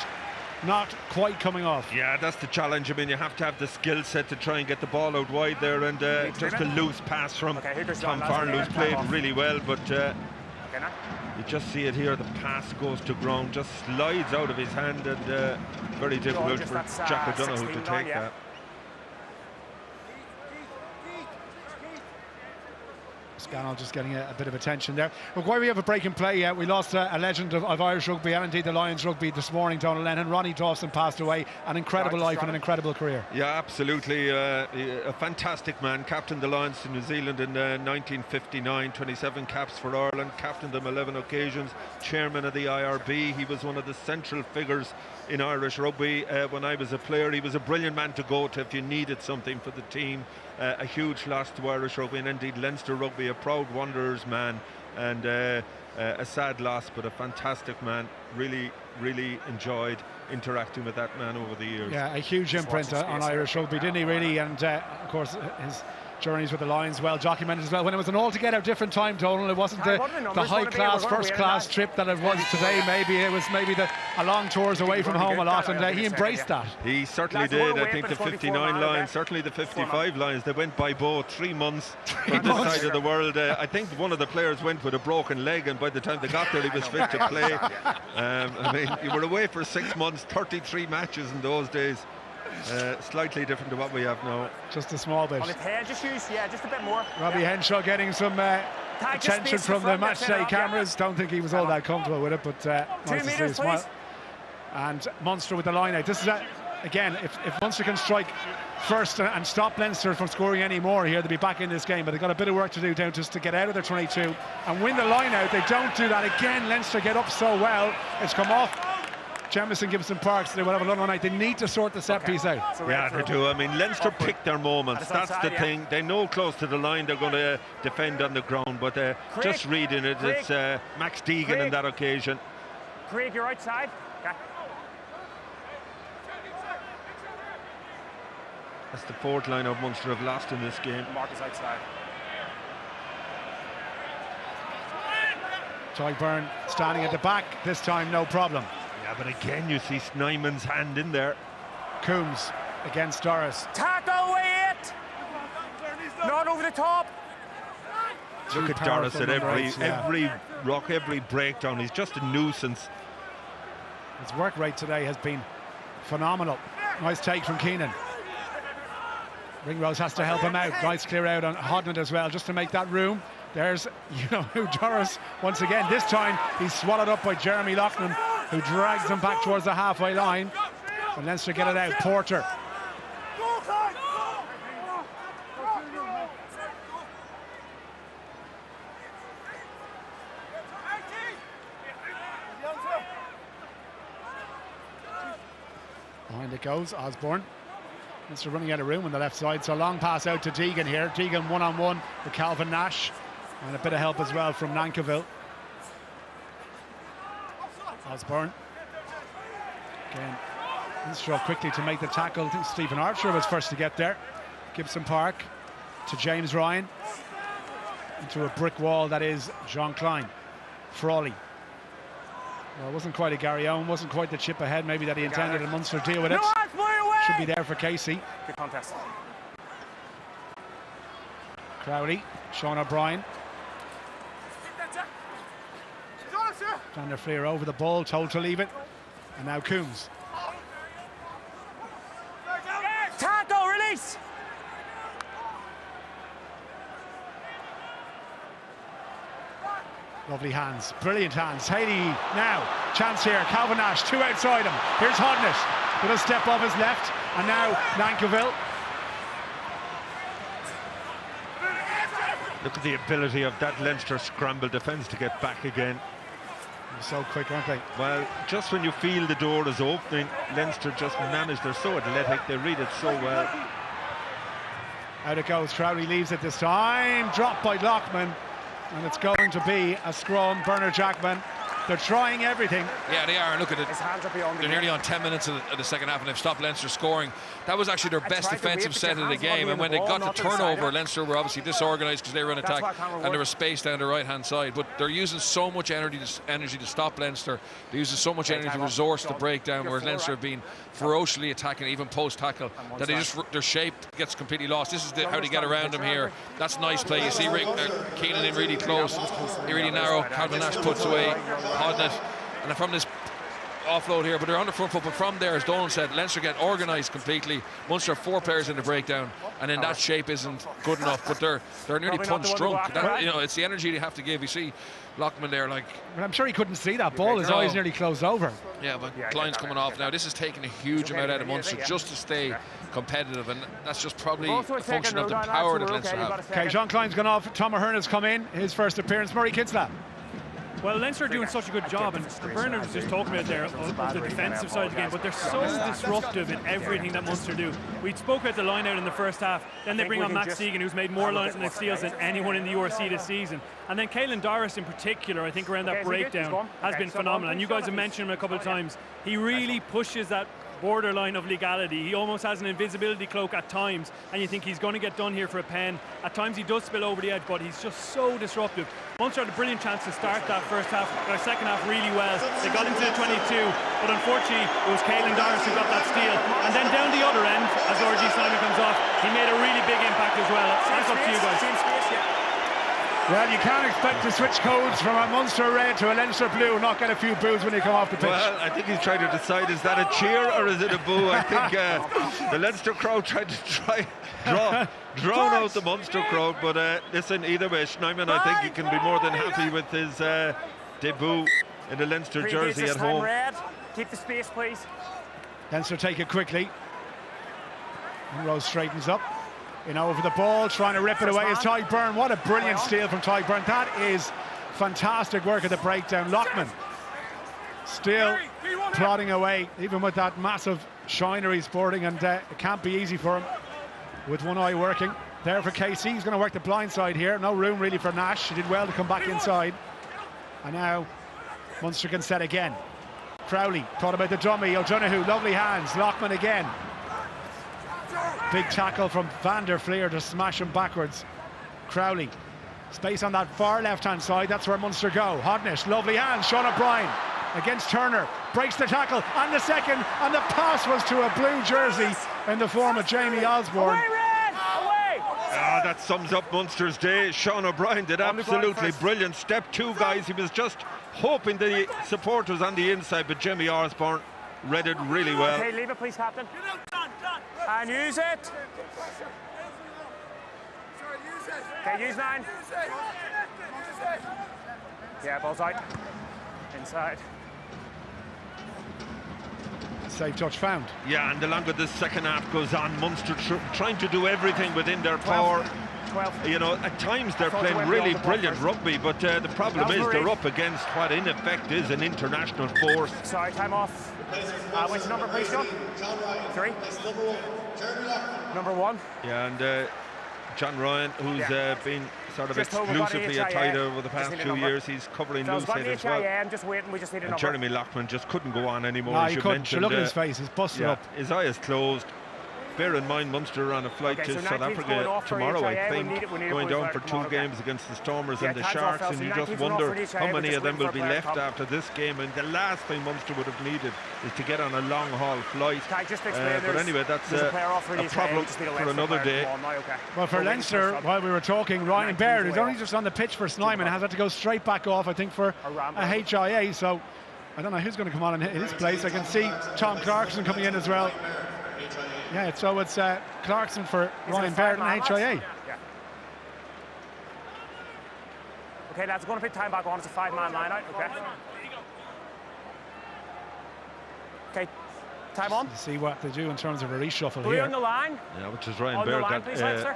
not quite coming off. Yeah, that's the challenge. I mean, you have to have the skill set to try and get the ball out wide there, and just a loose pass from Tom Farrell, who's played really well, but you just see it here. The pass goes to ground, just slides out of his hand, and very difficult for Jack O'Donoghue to take that. Scannell just getting a bit of attention there. But while we have a break in play, we lost a legend of Irish rugby and indeed the Lions rugby this morning, Donald Lennon. Ronnie Dawson passed away. An incredible life and an incredible career. Yeah, absolutely. A fantastic man. Captained the Lions to New Zealand in 1959, 27 caps for Ireland, captained them 11 occasions, chairman of the IRB. He was one of the central figures in Irish rugby. When I was a player, he was a brilliant man to go to if you needed something for the team. A huge loss to Irish rugby and indeed Leinster rugby, a proud Wanderers man, and a sad loss, but a fantastic man. Really enjoyed interacting with that man over the years. Yeah, a huge imprint on Irish rugby, didn't he, really? And of course, his journeys with the Lions well documented as well. When it was an altogether different time, Donald, it wasn't the high-class, first-class trip that it was today. Maybe it was a long tours away from home a lot, and he embraced that. He certainly did. I think the 59 Lions, certainly the 55 Lions, they went by boat 3 months on this side of the world. I think one of the players went with a broken leg, and by the time they got there, he was fit to play. I mean, you were away for 6 months, 33 matches in those days. Slightly different to what we have now. Just a small bit. On his head, just a bit more. Robbie Henshaw getting some attention from the matchday cameras. Don't think he was all that comfortable with it, but nice to see a smile. And Munster with the line out. This is again, if Munster can strike first and stop Leinster from scoring any more here, they'll be back in this game. But they've got a bit of work to do down just to get out of their 22 and win the line out. They don't do that again. Leinster get up so well. It's come off Jamison, Gibson, Parks. They will have a long night. They need to sort the set piece out. Yeah, they do. I mean, Leinster pick their moments. That's the thing. They know close to the line they're going to defend on the ground, but just reading it, it's Max Deegan in that occasion. Craig, you're outside. Okay. That's the fourth line of Munster have lost in this game. Mark is outside. Ty Byrne standing at the back. This time, no problem. Yeah, but again, you see Snyman's hand in there. Coombs against Doris. Tackle away it! Not over the top. Look at Doris at every rock, every breakdown. He's just a nuisance. His work rate today has been phenomenal. Nice take from Keenan. Ringrose has to help him out. Nice clear out on Hodnett as well, just to make that room. There's, who Doris once again. This time he's swallowed up by Jeremy Loughlin, who drags him back towards the halfway line. And Leinster get it out. Porter. Behind it goes Osborne. Leinster running out of room on the left side, so a long pass out to Deegan here. Deegan one-on-one with Calvin Nash, and a bit of help as well from Nankivell. Osborne. Again, Leinster quickly to make the tackle. I think Stephen Archer was first to get there. Gibson Park to James Ryan. Into a brick wall that is John Klein. Frawley. Well, it wasn't quite a Gary Owen, wasn't quite the chip ahead maybe that he intended, and Munster deal with it. Should be there for Casey. Good contest. Crowley, Sean O'Brien. Van der Fleer over the ball, told to leave it. And now Coombs. Tackle, release! Lovely hands, brilliant hands. Haley now, chance here. Calvin Nash, two outside him. Here's Hodnett with a step off his left. And now Nankivell. Look at the ability of that Leinster scramble defence to get back again. They're so quick, aren't they? Well, just when you feel the door is opening, Leinster just manage. They're so athletic, they read it so well. Out it goes, Crowley leaves it this time. Dropped by Lockman. And it's going to be a scrum. Bernard Jackman. They're trying everything. Yeah, they are. Look at it. His hands are beyond the They're nearly on 10 minutes of the second half, and they've stopped Leinster scoring. That was actually their best defensive set of the game. And when they got the turnover, Leinster were obviously disorganised because they were in attack, and there was space down the right-hand side. But they're using so much energy to stop Leinster. They're using so much energy to resource the breakdown, whereas Leinster have been ferociously attacking, even post-tackle, that their shape gets completely lost. This is how they get around them here. That's nice play. You see Keenan in really close. He really narrow. Calvin Nash puts away Hodnett. And from this offload here, but they're on the front foot. But from there, as Donald said, Leinster get organised completely. Munster 4 players in the breakdown, and then that shape isn't good enough. But they're nearly punch drunk. It's the energy they have to give. You see Lockman there, like. But I'm sure he couldn't see that ball. His eyes nearly closed over. Yeah, but Klein's coming off now. This is taking a huge amount out of Munster just to stay competitive, and that's just probably a function of the power that Leinster have. Okay, Jean Klein's gone off. Tom Ahern's come in. His first appearance. Murray Kitzler. Well, Leinster are doing such a good job, and Bernard was just talking about there of the defensive side of the game, but they're so disruptive in everything that Munster do. We spoke about the line out in the first half, then they bring on Max Deegan, who's made more lines and steals than anyone in the URC this season. And then Caelan Doris in particular, I think around that breakdown has been phenomenal. And you guys have mentioned him a couple of times. He really pushes that borderline of legality. He almost has an invisibility cloak at times, and you think he's going to get done here for a pen. At times he does spill over the edge, but he's just so disruptive. Munster had a brilliant chance to start that first half, or second half really well. They got into the 22, but unfortunately it was Caelan Doris who got that steal. And then down the other end, as RG Simon comes off, he made a really big impact as well. Thanks up to you guys. Well, you can't expect to switch codes from a Munster red to a Leinster blue and not get a few boos when you come off the pitch. Well, I think he's trying to decide, is that a cheer or is it a boo? I think the Leinster crowd tried to drown out the Munster crowd, but listen, either way, Schneiman, I think he can be more than happy with his debut in the Leinster jersey at home. Red. Keep the space, please. Leinster take it quickly. Rose straightens up. Over the ball, trying to rip it away is Ty Byrne. What a brilliant steal from Ty Byrne. That is fantastic work at the breakdown. Lockman still plodding away, even with that massive shiner he's sporting, and it can't be easy for him with one eye working. There for KC, he's going to work the blind side here. No room really for Nash. He did well to come back inside. And now Munster can set again. Crowley thought about the dummy. O'Donoghue, lovely hands. Lockman again. Big tackle from Van der Fleer to smash him backwards. Crowley, space on that far left-hand side. That's where Munster go. Hodnish, lovely hands. Sean O'Brien against Turner. Breaks the tackle on the second, and the pass was to a blue jersey in the form of Jamie Osborne. That sums up Munster's day. Sean O'Brien did absolutely brilliant. Step two, guys. He was just hoping the support was on the inside, but Jamie Osborne read it really well. Okay, leave it, please, Captain. And use it. Okay, use 9. Yeah, ball's out. Inside. Safe touch found. Yeah, and the longer the second half goes on, Munster trying to do everything within their power. 12. You know, at times they're playing really brilliant rugby, but the problem is they're up against what in effect is an international force. Sorry, time off. Which number, please, John? 3. Number 1. Yeah, and John Ryan, who's been sort of exclusively a tight over the past 2 years, he's covering loose head as well. Just waiting, we just need a number. Jeremy Lockman just couldn't go on anymore, no, as you mentioned. Look at his face, he's busted up. His eyes closed. Bear in mind, Munster are on a flight to South Africa tomorrow, I think, going down for 2 games against the Stormers and the Sharks, and you just wonder how many of them will be left after this game. And the last thing Munster would have needed is to get on a long-haul flight. But anyway, that's a problem for another day. Well, for Leinster, while we were talking, Ryan Baird, who's only just on the pitch for Snyman, has had to go straight back off, I think, for a HIA. So I don't know who's going to come on in his place. I can see Tom Clarkson coming in as well. Yeah, so it's Clarkson for Ryan Baird and HIA. Yeah. Okay, lads, we're going to put time back on. It's a 5-man line out, okay? Okay, time on. To see what they do in terms of a reshuffle Blue here. on the line. Yeah, which is Ryan Baird.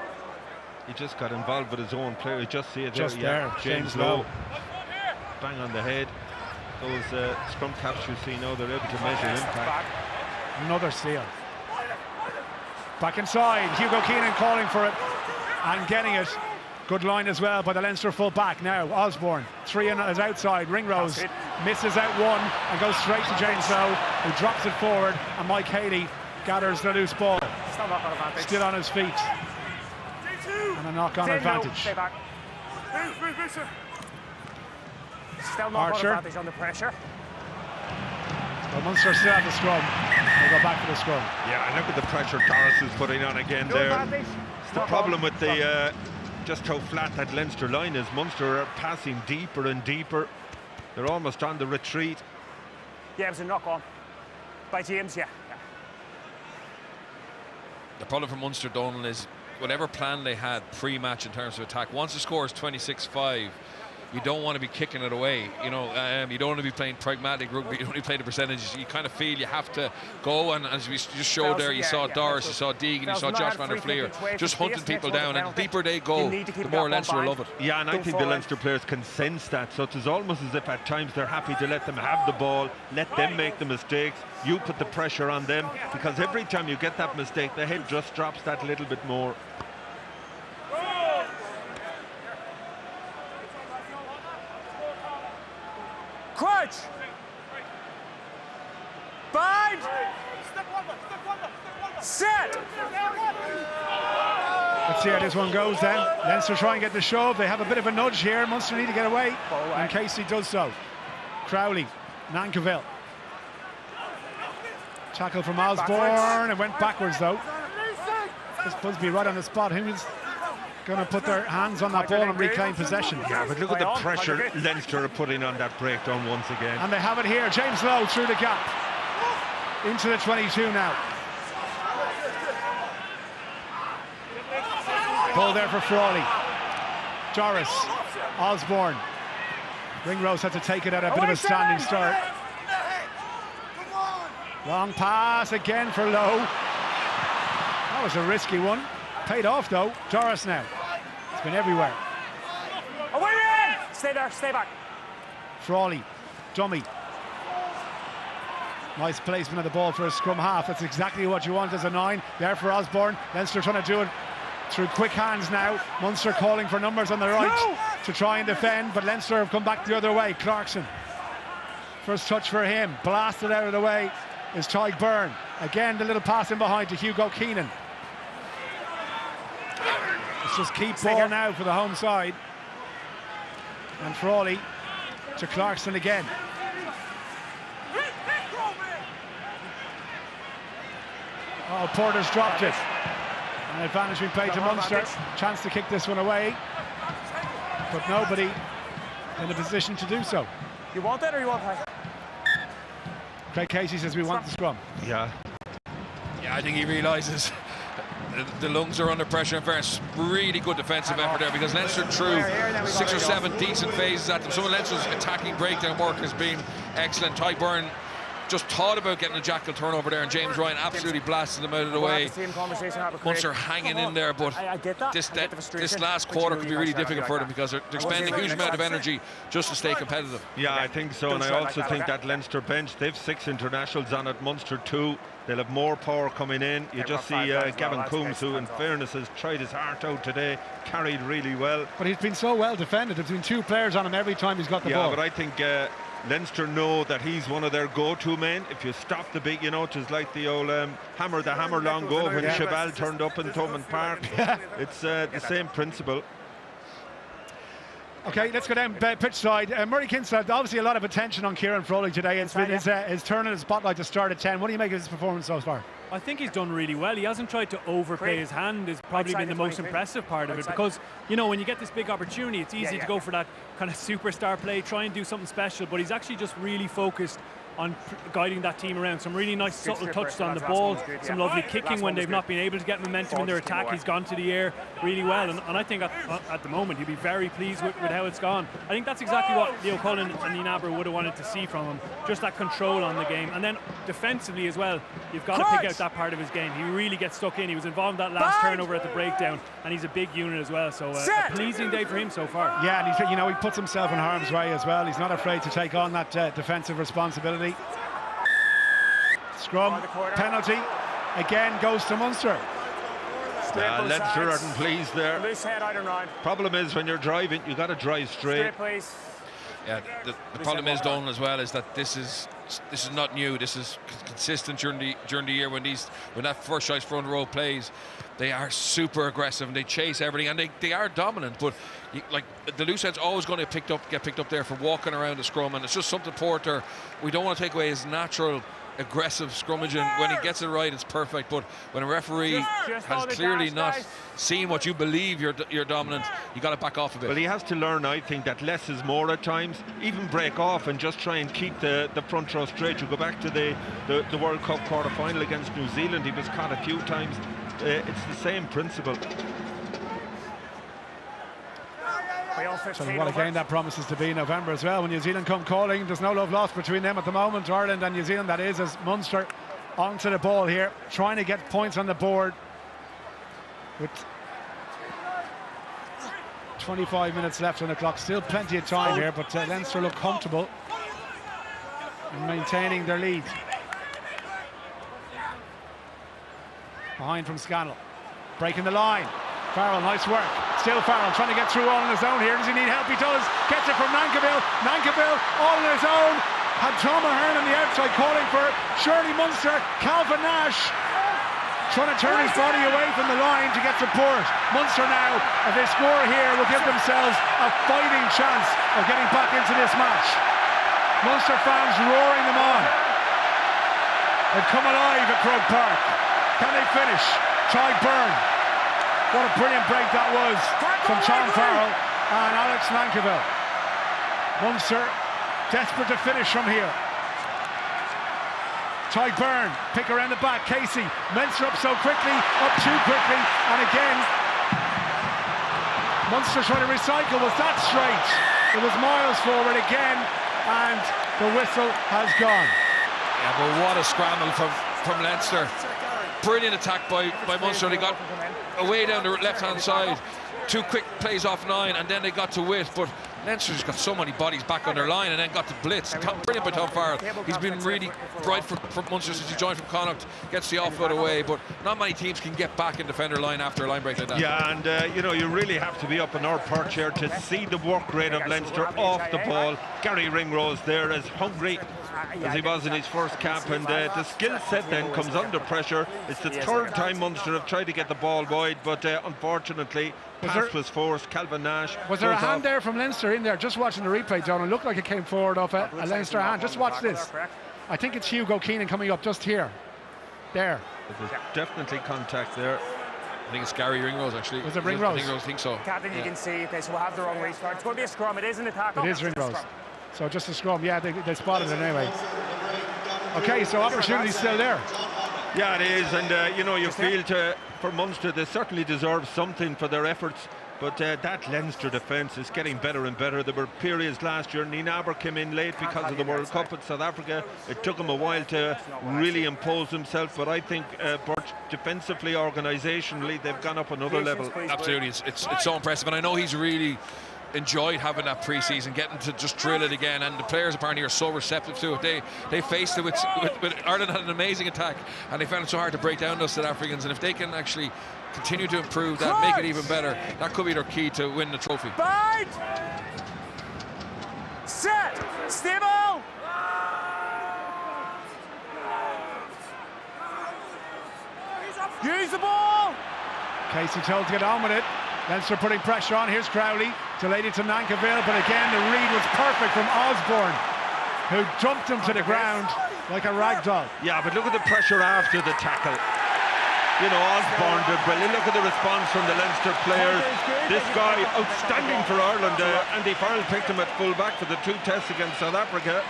He just got involved with his own player. You just see it just there. Yeah, James Lowe. Bang on the head. Those scrum caps you see now, they're able to measure impact. Another steal. Back inside, Hugo Keenan calling for it and getting it. Good line as well by the Leinster full back now. Osborne, 3 in is outside. Ringrose misses out 1 and goes straight to James Lowe, who drops it forward, and Mike Haley gathers the loose ball. Still on his feet. And a knock-on advantage. Still knock-on advantage under pressure. Well, Munster still have the scrum. They'll go back to the scrum. Yeah, and look at the pressure Doris is putting on again there. It's the problem with the just how flat that Leinster line is. Munster are passing deeper and deeper. They're almost on the retreat. Yeah, it was a knock-on by James, yeah. The problem for Munster, Donald, is whatever plan they had pre-match in terms of attack, once the score is 26-5, you don't want to be kicking it away. You know, you don't want to be playing pragmatic rugby. You only play the percentages. You kind of feel you have to go, and as we just showed there, you saw Doris, you saw Deegan, you saw Josh van der Fleer, just hunting people down, and the deeper they go, the more Leinster will love it. Yeah, and I think the Leinster players can sense that, so it's almost as if at times they're happy to let them have the ball, let them make the mistakes, you put the pressure on them, because every time you get that mistake, the head just drops that little bit more. Crouch! Bind! Set! Let's see how this one goes then. Leinster try and get the shove. They have a bit of a nudge here. Munster need to get away, and Casey does so. Crowley, Nankivell. Tackle from Osborne. It went backwards though. This Busby right on the spot. Who's going to put their hands on that ball and reclaim possession? Yeah, but look at the pressure Leinster are putting on that breakdown once again. And they have it here. James Lowe through the gap. Into the 22 now. Ball there for Frawley. Doris. Osborne. Ringrose had to take it at a bit of a standing start. Long pass again for Lowe. That was a risky one. Paid off though. Doris now. It's been everywhere. Away in! Stay there, stay back. Frawley. Dummy. Nice placement of the ball for a scrum half. That's exactly what you want as a 9. There for Osborne. Leinster trying to do it through quick hands now. Munster calling for numbers on the right to try and defend, but Leinster have come back the other way. Clarkson. First touch for him. Blasted out of the way is Tyke Byrne. Again, the little pass in behind to Hugo Keenan. It's just keep ball now for the home side. And Frawley to Clarkson again. Oh, Porter's dropped it. An advantage being played to Munster. Chance to kick this one away. But nobody in a position to do so. You want that or you want play? Craig Casey says we want the scrum. Yeah. Yeah, I think he realises the lungs are under pressure. In fairness, really good defensive effort there, because Leinster threw 6 or 7 decent phases at them. Some of Leinster's attacking breakdown work has been excellent. Tyke Byrne just thought about getting a jackal turnover there, and James Ryan absolutely blasted them out of the way. Munster hanging in there, but this last quarter could be really difficult for them, because they're expending a huge amount of energy just to stay competitive. Yeah, I think so, and I also think that Leinster bench, they've 6 internationals on it, Munster 2. They'll have more power coming in. You just see Gavin Coombs, who in fairness has tried his heart out today, carried really well. But he's been so well defended. There's been 2 players on him every time he's got the ball. Yeah, but I think Leinster know that he's one of their go-to men. If you stop the beat, you know, just like the old hammer the hammer long ago when Cheval turned up in Thomond Park. It's the same principle. Okay, let's go down pitch side. Murray Kinsella, obviously a lot of attention on Kieran Frawley today. It's been his turn in the spotlight to start at 10. What do you make of his performance so far? I think he's done really well. He hasn't tried to overplay his hand. Has probably been the most impressive part of it, because, you know, when you get this big opportunity, it's easy to go for that kind of superstar play, try and do something special, but he's actually just really focused on guiding that team around. Some really nice subtle touches on the ball, some lovely kicking when they've not been able to get momentum in their attack. He's gone to the air really well, and I think at the moment he'll be very pleased with how it's gone. I think that's exactly what Leo Cullen and Ian Aber would have wanted to see from him, just that control on the game. And then defensively as well, you've got to pick out that part of his game. He really gets stuck in. He was involved in that last turnover at the breakdown, and he's a big unit as well, so a pleasing day for him so far. Yeah, and he's, you know, he puts himself in harm's way as well. He's not afraid to take on that defensive responsibility. Scrum, penalty, again goes to Munster. Leinster aren't pleased there. Loose head, either 9. Problem is, when you're driving, you got to drive straight. Please. Yeah, the problem is, Donald, as well, is that this is not new. This is consistent during the year when that first choice front row plays. They are super aggressive and they chase everything, and they are dominant. But like the loose head's always going to get picked up there for walking around the scrum, and it's just something Porter. We don't want to take away his natural aggressive scrummaging. When he gets it right, it's perfect, but when a referee has clearly not seen what you believe you're dominant, you got to back off a bit. Well, he has to learn, I think, that less is more at times. Even break off and just try and keep the front row straight. You go back to the World Cup quarter-final against New Zealand, he was caught a few times. It's the same principle. So what a game that promises to be in November as well. When New Zealand come calling, there's no love lost between them at the moment. Ireland and New Zealand, that is, as Munster onto the ball here, trying to get points on the board with 25 minutes left on the clock. Still plenty of time here, but Leinster look comfortable in maintaining their lead. Behind from Scannell, breaking the line. Farrell, nice work. Still Farrell trying to get through all on his own here. Does he need help? He does. Gets it from Nankivell. Nankivell all on his own. Had Tom Ahern on the outside calling for Shirley Munster. Calvin Nash trying to turn his body away from the line to get support. Munster now, if they score here, will give themselves a fighting chance of getting back into this match. Munster fans roaring them on. They've come alive at Croke Park. Can they finish? Ty Byrne. What a brilliant break that was from Tom Farrell and Alex Nankivell. Munster desperate to finish from here. Ty Byrne, pick around the back. Casey, Munster up so quickly, up too quickly, and again Munster trying to recycle. Was that straight? It was miles forward again, and the whistle has gone. Yeah, but what a scramble from Leinster. Brilliant attack by Munster. They got away down the left-hand side. 2 quick plays off 9, and then they got to Witt. But Leinster just got so many bodies back on their line, and then got to blitz. Brilliant by Tom Farrell. He's been really bright for Munster since he joined from Connacht. Gets the offload away, but not many teams can get back in defender line after a line break like that. Yeah, and you know, you really have to be up in our perch here to see the work rate of Leinster off the ball. Gary Ringrose there as hungry as he was in his first cap, and the skill set then comes under pressure. It's the third time Munster have tried to get the ball wide, but unfortunately pass was forced. Calvin Nash. Was there a hand there from Leinster in there? Just watching the replay, John, it looked like it came forward off a Leinster hand. Just watch this. I think it's Hugo Keenan coming up just here. There. There's definitely contact there. I think it's Gary Ringrose, actually. Was it Ringrose? I think so. Captain, you can see, okay, so we'll have the wrong restart. It's going to be a scrum. It is an attack. It is Ringrose. So just a scrum. Yeah, they spotted it anyway. Okay, so opportunity's still there. Yeah, it is, and you know, you feel for Munster, they certainly deserve something for their efforts, but that Leinster defence is getting better and better. There were periods last year, Nienaber came in late because of the World Cup in South Africa. It took him a while to really impose himself, but I think defensively, organisationally, they've gone up another level. Absolutely, it's so impressive, and I know he's really enjoyed having that pre-season, getting to just drill it again, and the players apparently are so receptive to it. They faced it with Ireland had an amazing attack, and they found it so hard to break down those South Africans, and if they can actually continue to improve that, make it even better, that could be their key to win the trophy. Bind! Set! Stable! Use the ball! Casey told to get on with it. Leinster putting pressure on. Here's Crowley, delayed it to Nankivell, but again the read was perfect from Osborne, who dumped him to the ground like a rag doll. Yeah, but look at the pressure after the tackle. You know, Osborne did brilliant. Look at the response from the Leinster players. This guy, outstanding for Ireland. Andy Farrell picked him at full-back for the 2 tests against South Africa.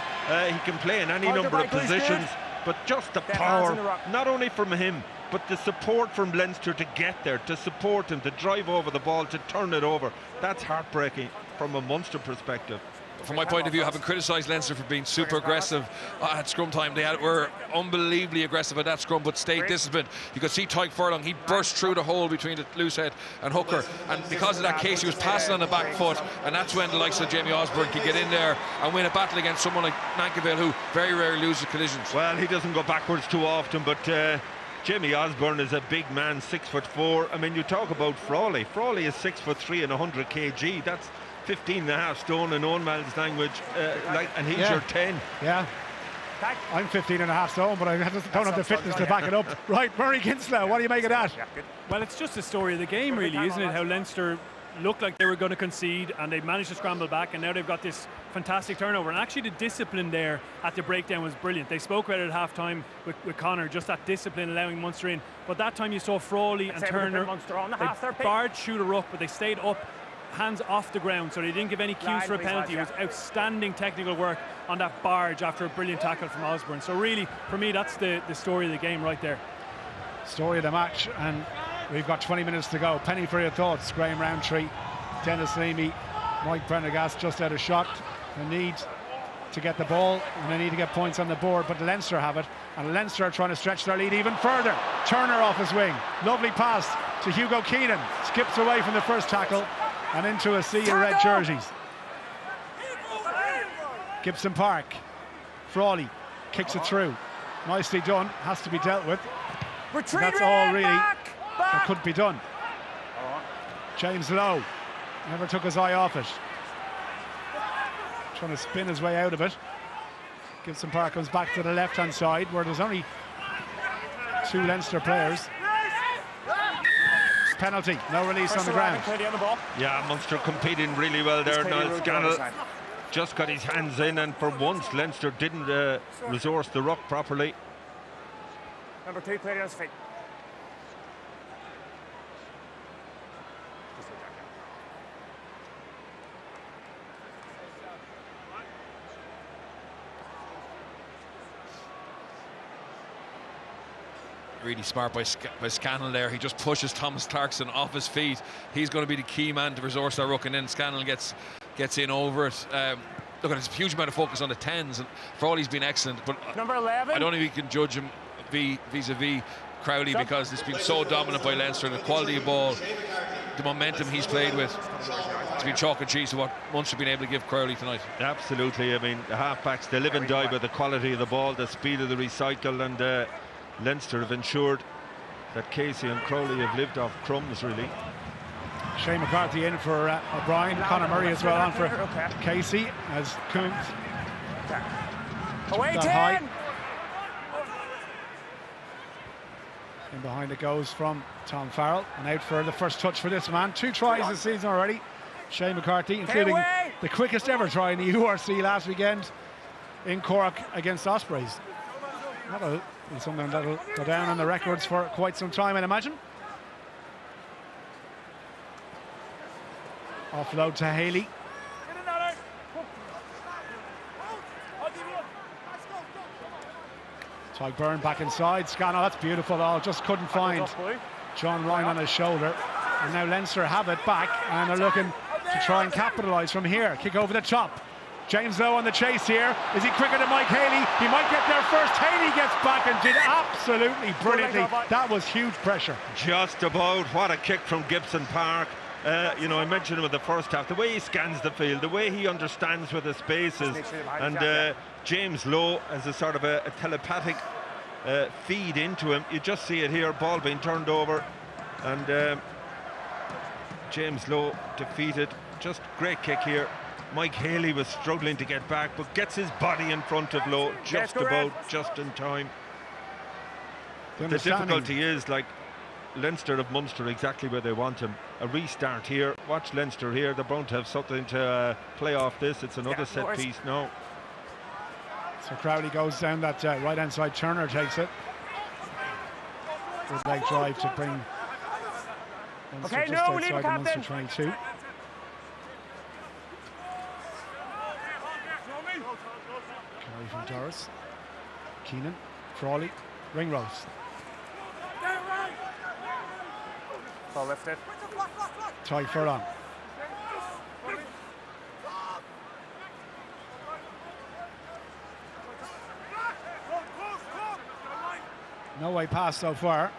He can play in any number of positions, but just the power, not only from him, but the support from Leinster to get there, to support him, to drive over the ball, to turn it over. That's heartbreaking from a Munster perspective. From my point of view, having criticised Leinster for being super aggressive at scrum time, they were unbelievably aggressive at that scrum, but stayed disciplined. You could see Tyke Furlong, he burst through the hole between the loose head and hooker, and because of that case, he was passing on the back foot, and that's when the likes of Jamie Osborne can get in there and win a battle against someone like Nankivell, who very rarely loses collisions. Well, he doesn't go backwards too often, but Jamie Osborne is a big man, 6'4". I mean, you talk about Frawley. Frawley is 6'3" and 100 kg. That's 15.5 stone in own man's language, and he's your 10. Yeah. I'm 15.5 stone, but I don't have the fitness to back it up. Right, Murray Kinsella, what do you make of that? Well, it's just the story of the game, really, isn't it? How Leinster looked like they were going to concede, and they managed to scramble back, and now they've got this fantastic turnover. And actually, the discipline there at the breakdown was brilliant. They spoke about it at half-time with Connor, just that discipline allowing Munster in. But that time you saw Frawley and Turner, they barred shooter up, but they stayed up, hands off the ground, so they didn't give any cues for a penalty. It was outstanding technical work on that barge after a brilliant tackle from Osborne. So really, for me, that's the story of the game right there. Story of the match, and we've got 20 minutes to go. Penny for your thoughts. Graham Roundtree, Dennis Leamy, Mike Prendergast just out of shot. They need to get the ball and they need to get points on the board, but Leinster have it, and Leinster are trying to stretch their lead even further. Turner off his wing, lovely pass to Hugo Keenan, skips away from the first tackle and into a sea of red jerseys. Gibson Park, Frawley kicks it through, nicely done, has to be dealt with. That's all really that could be done. James Lowe never took his eye off it, trying to spin his way out of it. Gibson Park comes back to the left hand side where there's only 2 Leinster players. Penalty, no release on the ground. Yeah, Munster competing really well there. Niall Scannell just got his hands in, and for once Leinster didn't resource the ruck properly. Number 2 played on his feet. Really smart by Scannell there. He just pushes Thomas Clarkson off his feet. He's going to be the key man to resource that ruck, and then Scannell gets in over it. Look, there's a huge amount of focus on the 10s, and for all he's been excellent, but number 11. I don't think we can judge him vis-a-vis Crowley, because it's been so dominant by Leinster, the quality of ball, the momentum he's played with. It's been chalk and cheese to what Munster have been able to give Crowley tonight. Absolutely. I mean, the halfbacks, they live and die by the quality of the ball, the speed of the recycle, and Leinster have ensured that Casey and Crowley have lived off crumbs, really. Shane McCarthy in for O'Brien, Conor Murray as well on for Casey as Coombs. Away 10! In behind it goes from Tom Farrell, and out for the first touch for this man. 2 tries this season already, Shane McCarthy, including the quickest ever try in the URC last weekend in Cork against Ospreys. That'll be something that'll go down on the records for quite some time, I'd imagine. Offload to Haley. Tyke Byrne back inside. Scannell, that's beautiful. Oh, just couldn't find John Ryan on his shoulder. And now Leinster have it back and are looking to try and capitalise from here. Kick over the top. James Lowe on the chase here. Is he quicker than Mike Haley? He might get there first. Haley gets back and did absolutely brilliantly. That was huge pressure. Just about. What a kick from Gibson Park. You know, I mentioned him in the first half, the way he scans the field, the way he understands where the space is, and James Lowe as a sort of a telepathic feed into him. You just see it here, ball being turned over, and James Lowe defeated. Just great kick here. Mike Haley was struggling to get back, but gets his body in front of Lowe just about, just in time. The difficulty is, like, Leinster have Munster exactly where they want him. A restart here. Watch Leinster here. They're bound to have something to play off this. It's another set piece now. So Crowley goes down that right-hand side. Turner takes it. Good leg drive to bring Munster just outside the Munster 22. Carry from Doris. Keenan, Frawley, Ringrose. Ball lifted. Tyke Furlong. No way past so far.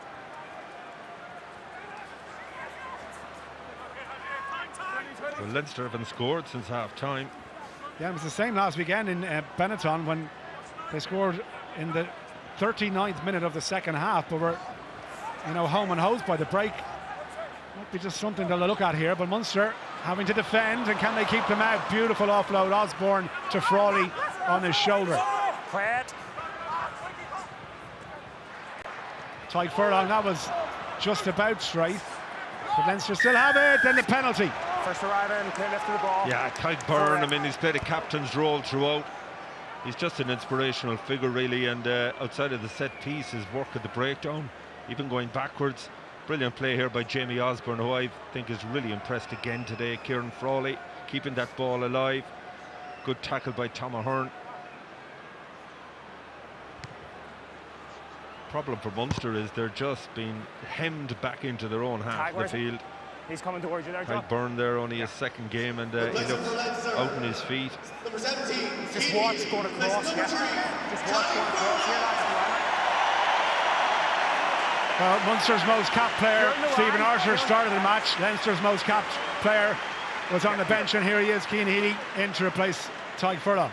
Well, Leinster haven't scored since half-time. Yeah, it was the same last weekend in Benetton when they scored in the 39th minute of the second half, but were, you know, home and hosed by the break. Might be just something to look at here, but Munster having to defend, and can they keep them out? Beautiful offload, Osborne to Frawley on his shoulder. Quiet. Tyke Furlong, that was just about straight, but Leinster still have it, then the penalty. First arrival and clear left of the ball. Yeah, Tyke Byrne, I mean, he's played a captain's role throughout. He's just an inspirational figure, really, and outside of the set piece, his work at the breakdown, even going backwards. Brilliant play here by Jamie Osborne, who I think is really impressed again today. Kieran Frawley keeping that ball alive. Good tackle by Tom Ahern. Problem for Munster is they're just being hemmed back into their own half of the field. He's coming towards you there, John. Byrne there, only his second game, and he looks out on his feet. Just watch going across, yeah. Just watch going across here, lads. Well, Munster's most capped player, Stephen Archer, started the match. Leinster's most capped player was on the bench, and here he is, Cian Healy, in to replace Tadhg Furlong.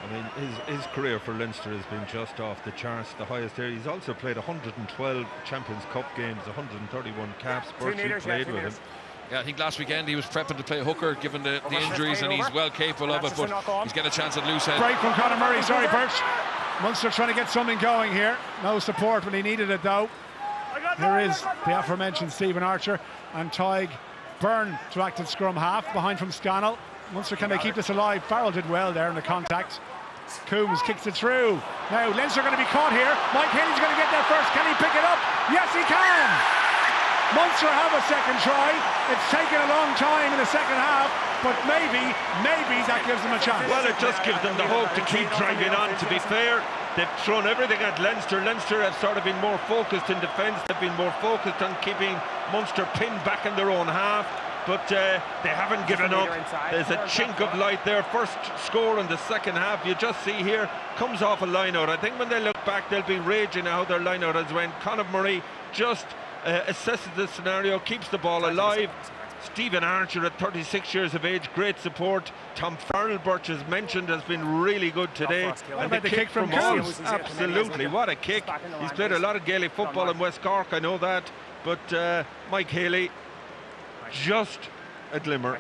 I mean, his career for Leinster has been just off the charts, the highest there. He's also played 112 Champions Cup games, 131 caps. Bertie played with him. Yeah, I think last weekend he was prepping to play hooker, given the injuries, and he's well capable of it, but he's getting a chance at loose head. Break from Conor Murray, sorry, Birch. Munster trying to get something going here. No support when he needed it, though. Here is the aforementioned Stephen Archer, and Tadhg Byrne to act at scrum half, behind from Scannell. Munster, can they keep this alive? Farrell did well there in the contact. Coombs kicks it through. Now Leinster are going to be caught here. Mike Haley's going to get there first. Can he pick it up? Yes, he can! Munster have a second try. It's taken a long time in the second half, but maybe that gives them a chance. Well, it just gives them the hope to keep driving on, to be fair. They've thrown everything at Leinster. Leinster have sort of been more focused in defence. They've been more focused on keeping Munster pinned back in their own half. But they haven't given up. There's a chink of light there. First score in the second half. You just see here, comes off a line-out. I think when they look back, they'll be raging how their line-out has went. Conor Murray just assesses the scenario, keeps the ball alive. Stephen Archer at 36 years of age, great support. Tom Farrell, Birch has mentioned, has been really good today. And the kick from Coombs. Absolutely, what a kick. He's played a lot of Gaelic football in West Cork, I know that. But Mike Haley, just a glimmer.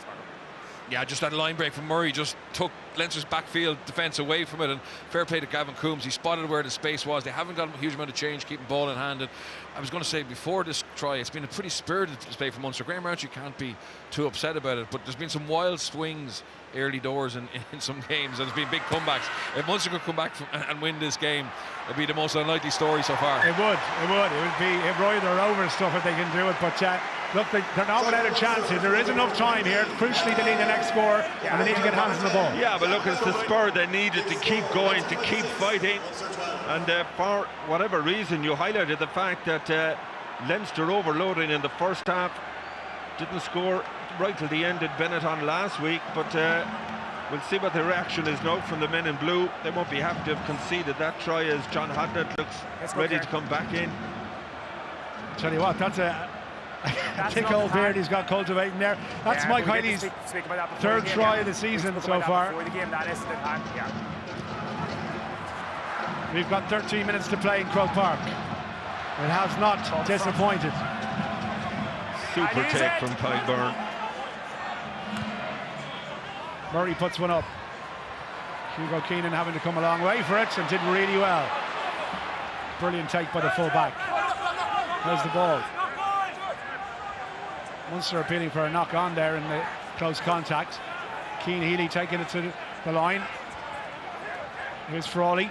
Yeah, just that line break from Murray just took Leinster's backfield defence away from it, and fair play to Gavin Coombs. He spotted where the space was. They haven't got a huge amount of change, keeping ball in hand. And I was going to say, before this try, it's been a pretty spirited display from Munster. Graham Archie can't be too upset about it, but there's been some wild swings early doors in some games, and there's been big comebacks. If Munster could come back and win this game, it'd be the most unlikely story so far. It would be embroidered over and stuff if they can do it, but look, they're not without a chance here. There is enough time here. Crucially, they need the next score, and they need to get hands on the ball. Yeah, but look, it's the spur they needed to keep going, to keep fighting. And for whatever reason, you highlighted the fact that Leinster overloading in the first half, didn't score right till the end at Benetton last week, but we'll see what the reaction is now from the men in blue. They won't be happy to have conceded that try, as John Hodnett looks ready to come back in. Tell you what, that's a thick old beard he's got cultivating there. That's Mike Haley's third try of the season so far. We've got 13 minutes to play in Croke Park. It has not disappointed. Super take from Tadhg Byrne. Murray puts one up. Hugo Keenan having to come a long way for it, and did really well. Brilliant take by the full-back. There's the ball. Munster appealing for a knock-on there in the close contact. Cian Healy taking it to the line. Here's Frawley.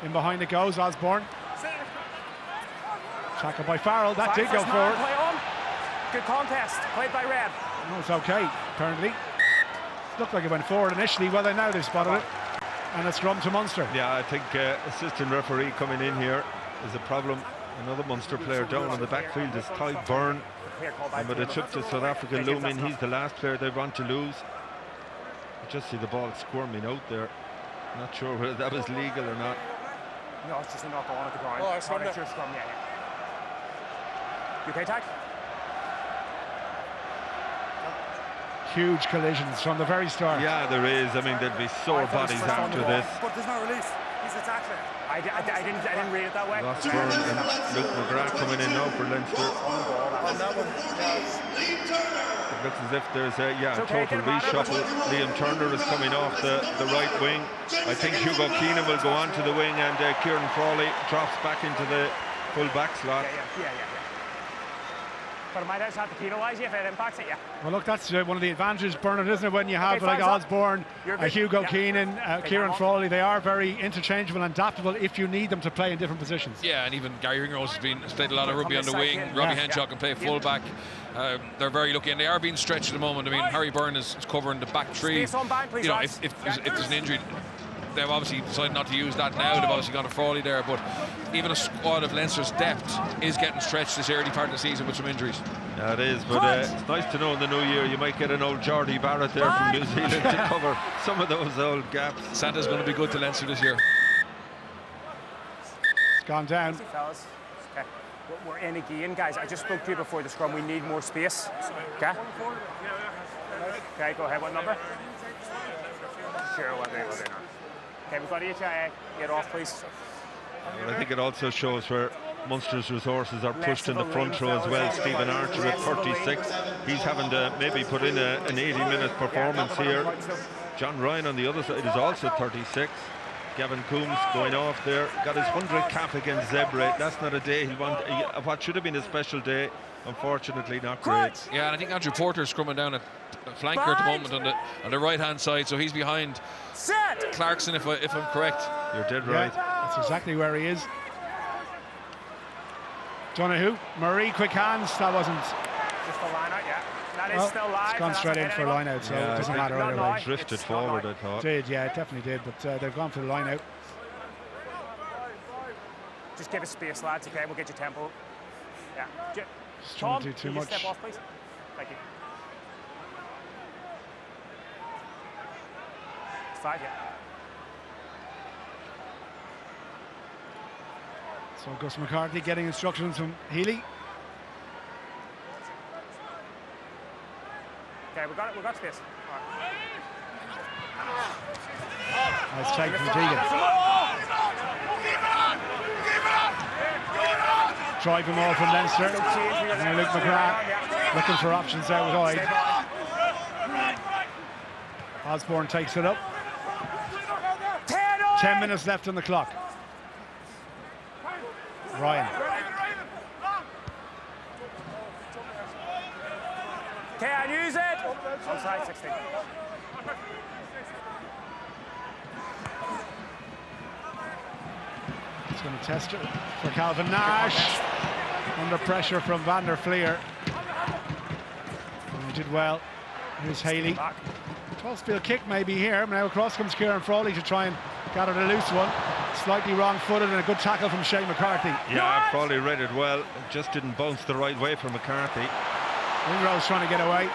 In behind it goes Osborne. Tackle by Farrell. That did go forward. Good contest. Played by Red. No, it's okay, apparently. Looked like it went forward initially. Well, now they've spotted it. And it's scrum to Munster. Yeah, I think assistant referee coming in here is a problem. Another Munster player down on the backfield is Tadhg Byrne. And with a trip to South Africa looming, he's the last player they want to lose. You just see the ball squirming out there. Not sure whether that was legal or not. No, it's just a knock on at the ground. Oh, it's your scrum, yeah. You okay, Tadhg? Huge collisions from the very start. Yeah, there is. I mean, there'd be sore bodies after this. But there's no release. He's a tackler. I didn't read it that way. Ross Byrne and Luke McGrath coming in now for Leinster. On that one. It looks as if there's a total reshuffle. Liam Turner is coming off the right wing. I think Hugo Keenan will go on to the wing, and Kieran Frawley drops back into the full back slot. Yeah. But it might just have to penalise you if it impacts it, yeah. Well, look, that's one of the advantages, Bernard, isn't it, when you have like Osborne, Hugo Keenan, Kieran Frawley. They are very interchangeable and adaptable if you need them to play in different positions. Yeah, and even Gary Ringrose has played a lot of rugby on the wing. Robbie Henshaw can play full-back. They're very lucky, and they are being stretched at the moment. I mean, Harry Byrne is covering the back three. You know, if there's an injury, they've obviously decided not to use that now. They've obviously got a Frawley there, but even a squad of Leinster's depth is getting stretched this early part of the season with some injuries. Yeah, it is, but it's nice to know in the new year you might get an old Geordie Barrett there from New Zealand to cover some of those old gaps. Santa's going to be good to Leinster this year. It's gone down. Fellas. Okay. We're in again, guys. I just spoke to you before the scrum. We need more space. Okay? Okay, go ahead. What number? Sure, what they not. Okay, we've got HIA. Get off, please. I think it also shows where Munster's resources are pushed in the front row as well. Stephen Archer at 36. He's having to maybe put in an 80-minute performance here. John Ryan on the other side is also 36. Gavin Coombs going off there. Got his 100th cap against Zebre. That's not a day he'll want. What should have been a special day, unfortunately not great. Yeah, and I think Andrew Porter's scrumming down at flanker at the moment on the right-hand side, so he's behind Clarkson, if I'm correct. You're dead right. Yeah, that's exactly where he is. Donahue, Murray, quick hands. That wasn't. Just a line out, yeah. That is still live. It's gone straight in for a line out, so it doesn't matter either way. Drifted forward, I thought. Yeah, it definitely did, but they've gone for the line out. Just give us space, lads, okay? We'll get your tempo. Yeah. Just trying to do too much. Step off, please. Thank you. It's 5, yeah. So Gus McCarthy getting instructions from Healy. Okay, we got space. Nice take from Tegan. Drive him all from Leinster. And Luke McGrath looking for options out wide. Osborne takes it up. 10 minutes left on the clock. Ryan. Can use it. Outside 16. He's going to test it for Calvin Nash. Under pressure from Van der Fleer. And he did well. Here's Haley. 12-field kick maybe here. Now across comes Kieran Frawley to try and gather the loose one. Slightly wrong-footed and a good tackle from Shane McCarthy. Yeah, Frawley read it well. It just didn't bounce the right way for McCarthy. Ringrose trying to get away.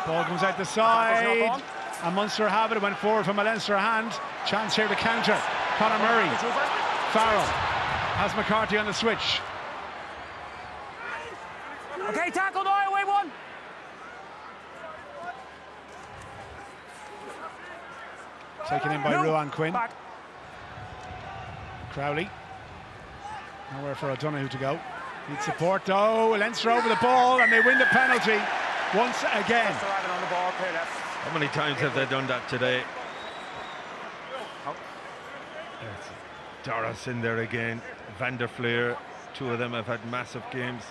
Ball comes out the side. And Munster have it. It went forward from a Leinster hand. Chance here to counter. Conor Murray. Farrell has McCarthy on the switch. Okay, tackle now, away one. Taken in by Ruan Quinn. Back. Crowley. Nowhere for O'Donoghue to go. Need support though. Leinster over the ball and they win the penalty once again. How many times have they done that today? Doris in there again. Van der Fleer. Two of them have had massive games.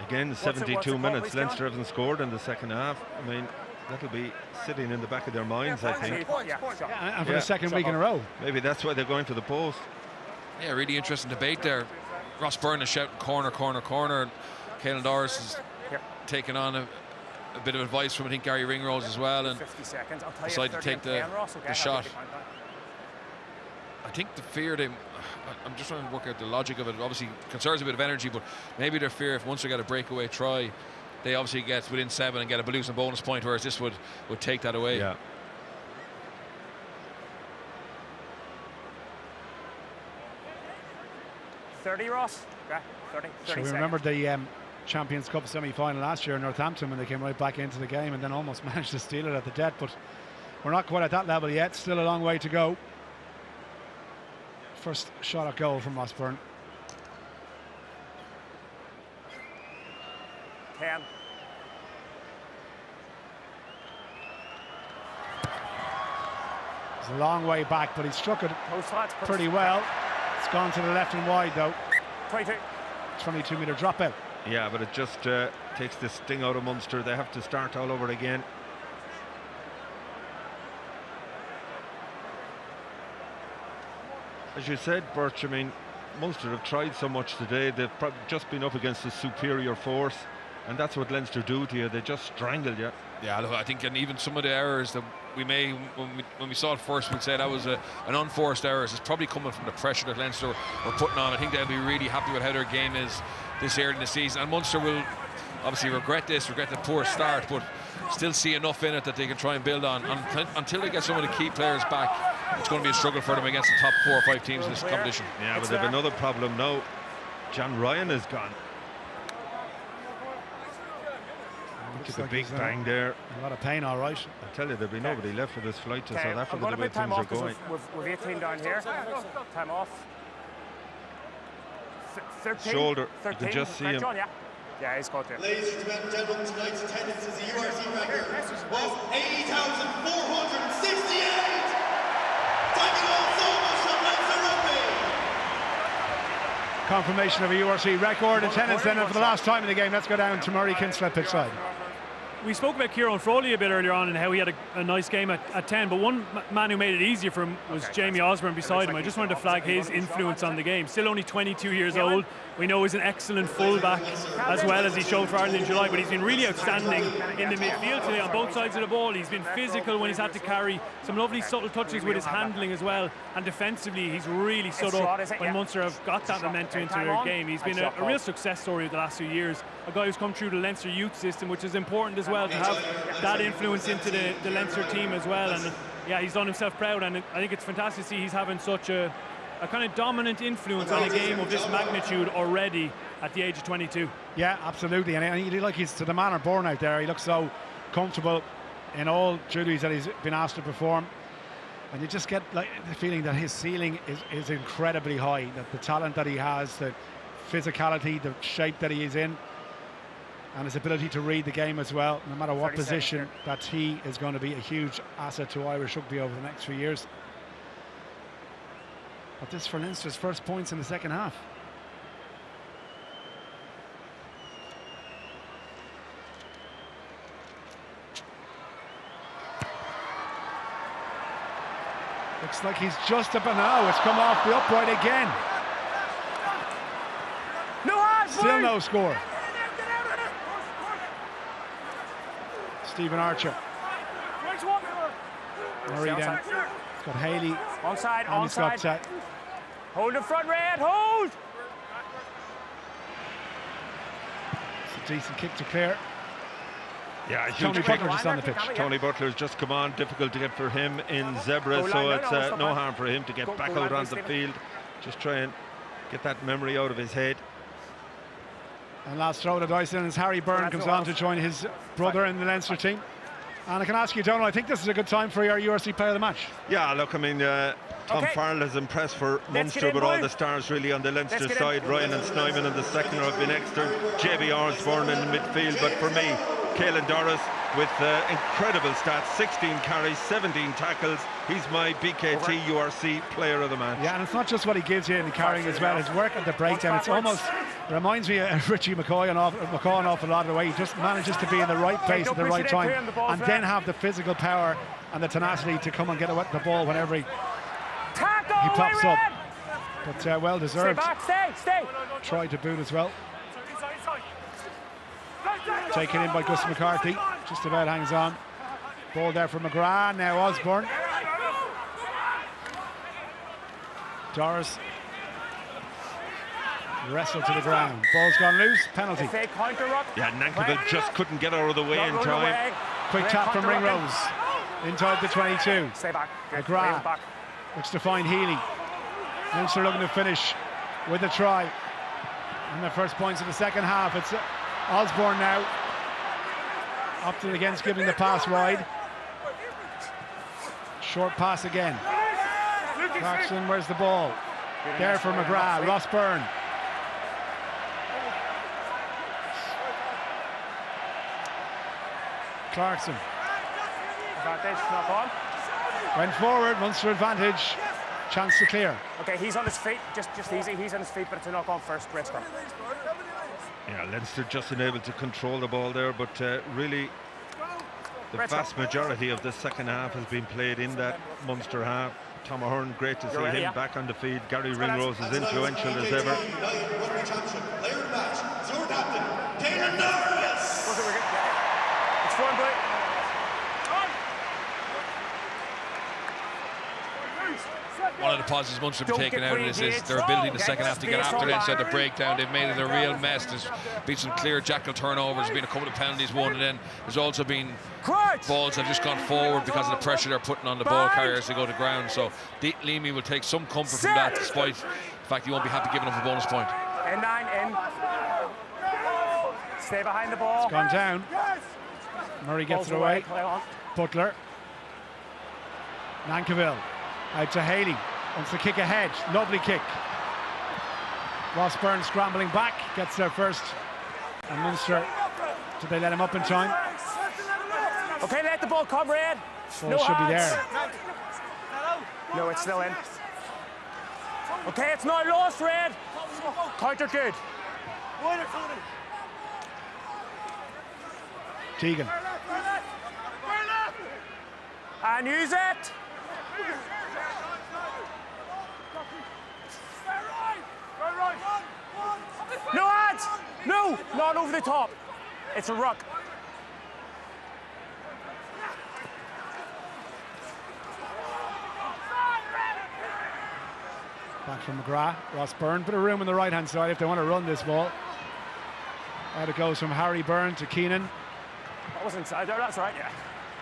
Again, 72 minutes. Leinster haven't scored in the second half. I mean, that'll be sitting in the back of their minds, I think. And for the second week in a row. Maybe that's why they're going for the post. Yeah, really interesting debate there. Ross Byrne is shouting corner, corner, corner. Caelan Doris is taking on a bit of advice from, I think, Gary Ringrose as well, and decided to take the shot. I think the fear I'm just trying to work out the logic of it. Obviously conserves a bit of energy, but maybe their fear if Munster get a breakaway try, they obviously get within 7 and get a losing bonus point, whereas this would take that away. Yeah. $30, Ross. Yeah, 30 So we remember the Champions Cup semi-final last year in Northampton when they came right back into the game and then almost managed to steal it at the death, but we're not quite at that level yet. Still a long way to go. First shot at goal from Ross Byrne. 10. It's a long way back, but he struck it pretty well. It's gone to the left and wide though. 22. 22-metre dropout. Yeah, but it just takes the sting out of Munster. They have to start all over again. As you said, Birch, I mean, Munster have tried so much today. They've probably just been up against a superior force. And that's what Leinster do to you. They just strangle you. Yeah, look, I think, and even some of the errors that we made when we saw it first, we'd say that was an unforced error. It's probably coming from the pressure that Leinster were putting on. I think they'll be really happy with how their game is this early in the season. And Munster will obviously regret the poor start, but still see enough in it that they can try and build on. Until they get some of the key players back, it's going to be a struggle for them against the top 4 or 5 teams in this competition. Yeah, but they've another problem now. John Ryan is gone. It's a big bang there. A lot of pain, all right. I tell you, there'll be nobody left for this flight to South Africa the way things are going. We've 18 down here. Time off. 13. Shoulder. 13. You can just see him. Yeah, he's got there. Ladies and gentlemen, tonight's attendance is a URC record of 80,468. Thank you all so much from Leinster Rugby. Confirmation of a URC record attendance then for the last time in the game. Let's go down to Murray Kinsella pitch side. We spoke about Kieran Froley a bit earlier on and how he had a nice game at 10, but one man who made it easier for him was Jamie Osborne beside him. I just wanted to flag his influence on the game. Still only 22 years old. We know he's an excellent fullback as well, as he showed for Ireland in July, but he's been really outstanding in the midfield today on both sides of the ball. He's been physical when he's had to carry, some lovely subtle touches with his handling as well, and defensively he's really stood up when Munster have got that momentum into their game. He's been a real success story of the last few years, a guy who's come through the Leinster youth system, which is important as well, to have that influence into the Leinster team as well. And yeah, he's done himself proud, and I think it's fantastic to see he's having such a kind of dominant influence on a game of this magnitude already at the age of 22. Yeah, absolutely, and I like he's to the manner born out there. He looks so comfortable in all duties that he's been asked to perform, and you just get like the feeling that his ceiling is incredibly high, that the talent that he has, the physicality, the shape that he is in, and his ability to read the game as well, no matter what position, that he is going to be a huge asset to Irish rugby over the next few years. But this for Leinster's first points in the second half. Looks like he's just up and now. It's come off the upright again. Still no score. Stephen Archer. Murray then. It's got Haley. Onside, onside. Hold the front, Red, hold! It's a decent kick to clear. Yeah, Tony Butler just on the pitch. Tony Butler's just come on. Difficult to get for him in Zebra, so it's no harm for him to get back out on the field. Just try and get that memory out of his head. And last throw of the dice in as Harry Byrne comes on to join his brother in the Leinster team. And I can ask you, Donald, I think this is a good time for your URC player of the match. Yeah, look, I mean, Tom Farrell has impressed for Munster, but all the stars really on the Leinster side. Ryan and Snyman in the second row have been extra. JB Osborne in the midfield, but for me, Caelan Doris with incredible stats, 16 carries, 17 tackles. He's my BKT URC player of the match. Yeah, and it's not just what he gives you in the carrying as well. His work at the breakdown, it's almost reminds me of Richie McCaw an awful lot of the way. He just manages to be in the right place at the right time, and then have the physical power and the tenacity to come and get away the ball whenever he pops up. But well deserved. Stay. Tried to boot as well. Taken in by Gus McCarthy, just about hangs on. Ball there for McGrath, now Osborne. Doris wrestled to the ground. Ball's gone loose, penalty. Yeah, Nankerville just couldn't get out of the way in time. Quick tap from Ringrose. Inside the 22. Stay back. McGrath looks to find Healy. Munster looking to finish with a try. And the first points of the second half. It's Osborne now. Upton against giving the pass wide. Short pass again. Clarkson, where's the ball? There for McGrath. Ross Byrne. Clarkson. Went forward, Munster advantage. Chance to clear. Okay, he's on his feet, just easy. He's on his feet, but it's a knock on first. Great scrum. Yeah, Leinster just unable to control the ball there, but really the vast majority of the second half has been played in that Munster half. Tom Ahern, great to see him back on the field. Gary Ringrose is influential as ever. Rugby Championship player of the match, Zord Captain, Caelan Doris. one of the positives Munster have taken out of this is their ability in the second half to get after Leinster, the breakdown. They've made it a real mess. There's been some clear jackal turnovers, there's been a couple of penalties won, and then there's also been balls that have just gone forward because of the pressure they're putting on the ball carriers to go to ground. So Leamy will take some comfort from that, despite the fact he won't be happy giving up a bonus point. In 9, in. Stay behind the ball. It's gone down. Murray gets it away. Butler. Nankivell out to Haley. Wants to kick ahead. Lovely kick. Ross Byrne scrambling back. Gets there first. And Munster, did they let him up in time? Okay, let the ball come, Red. Ball should be there. No, it's still in. Okay, it's not lost, Red. Counter good. Tegan. And use it. No hands! No! Not over the top. It's a ruck. Back from McGrath. Ross Byrne. Bit of room on the right-hand side if they want to run this ball. Out it goes from Harry Byrne to Keenan. That was inside there, that's right, yeah.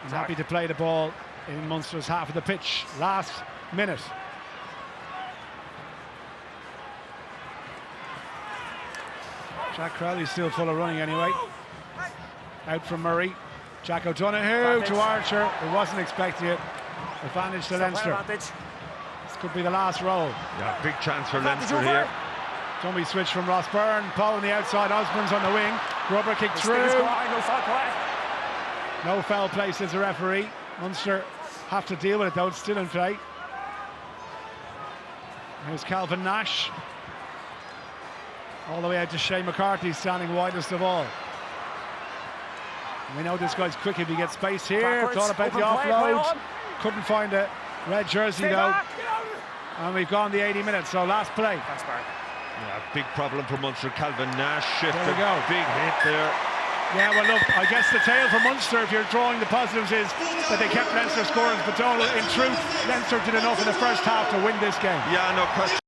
He's happy to play the ball in Munster's half of the pitch. Last minute. Jack Crowley's still full of running anyway. Out from Murray. Jack O'Donoghue to Archer, who wasn't expecting it. Advantage to Leinster. This could be the last roll. Yeah, big chance for Leinster here. Dummy switch from Ross Byrne. Paul on the outside, Osborne's on the wing. Rubber kick through. No foul play, says the referee. Munster have to deal with it though, it's still in play. Here's Calvin Nash. All the way out to Shea McCarthy, standing widest of all. We know this guy's quick if he gets space here. Thought about the offload. Couldn't find a red jersey though. And we've gone the 80 minutes, so last play. Yeah, big problem for Munster. Calvin Nash shifted. There we go. Big hit there. Yeah, well, look, I guess the tale for Munster, if you're drawing the positives, is that they kept Leinster scorers, but in truth, Leinster did enough in the first half to win this game. Yeah, no question.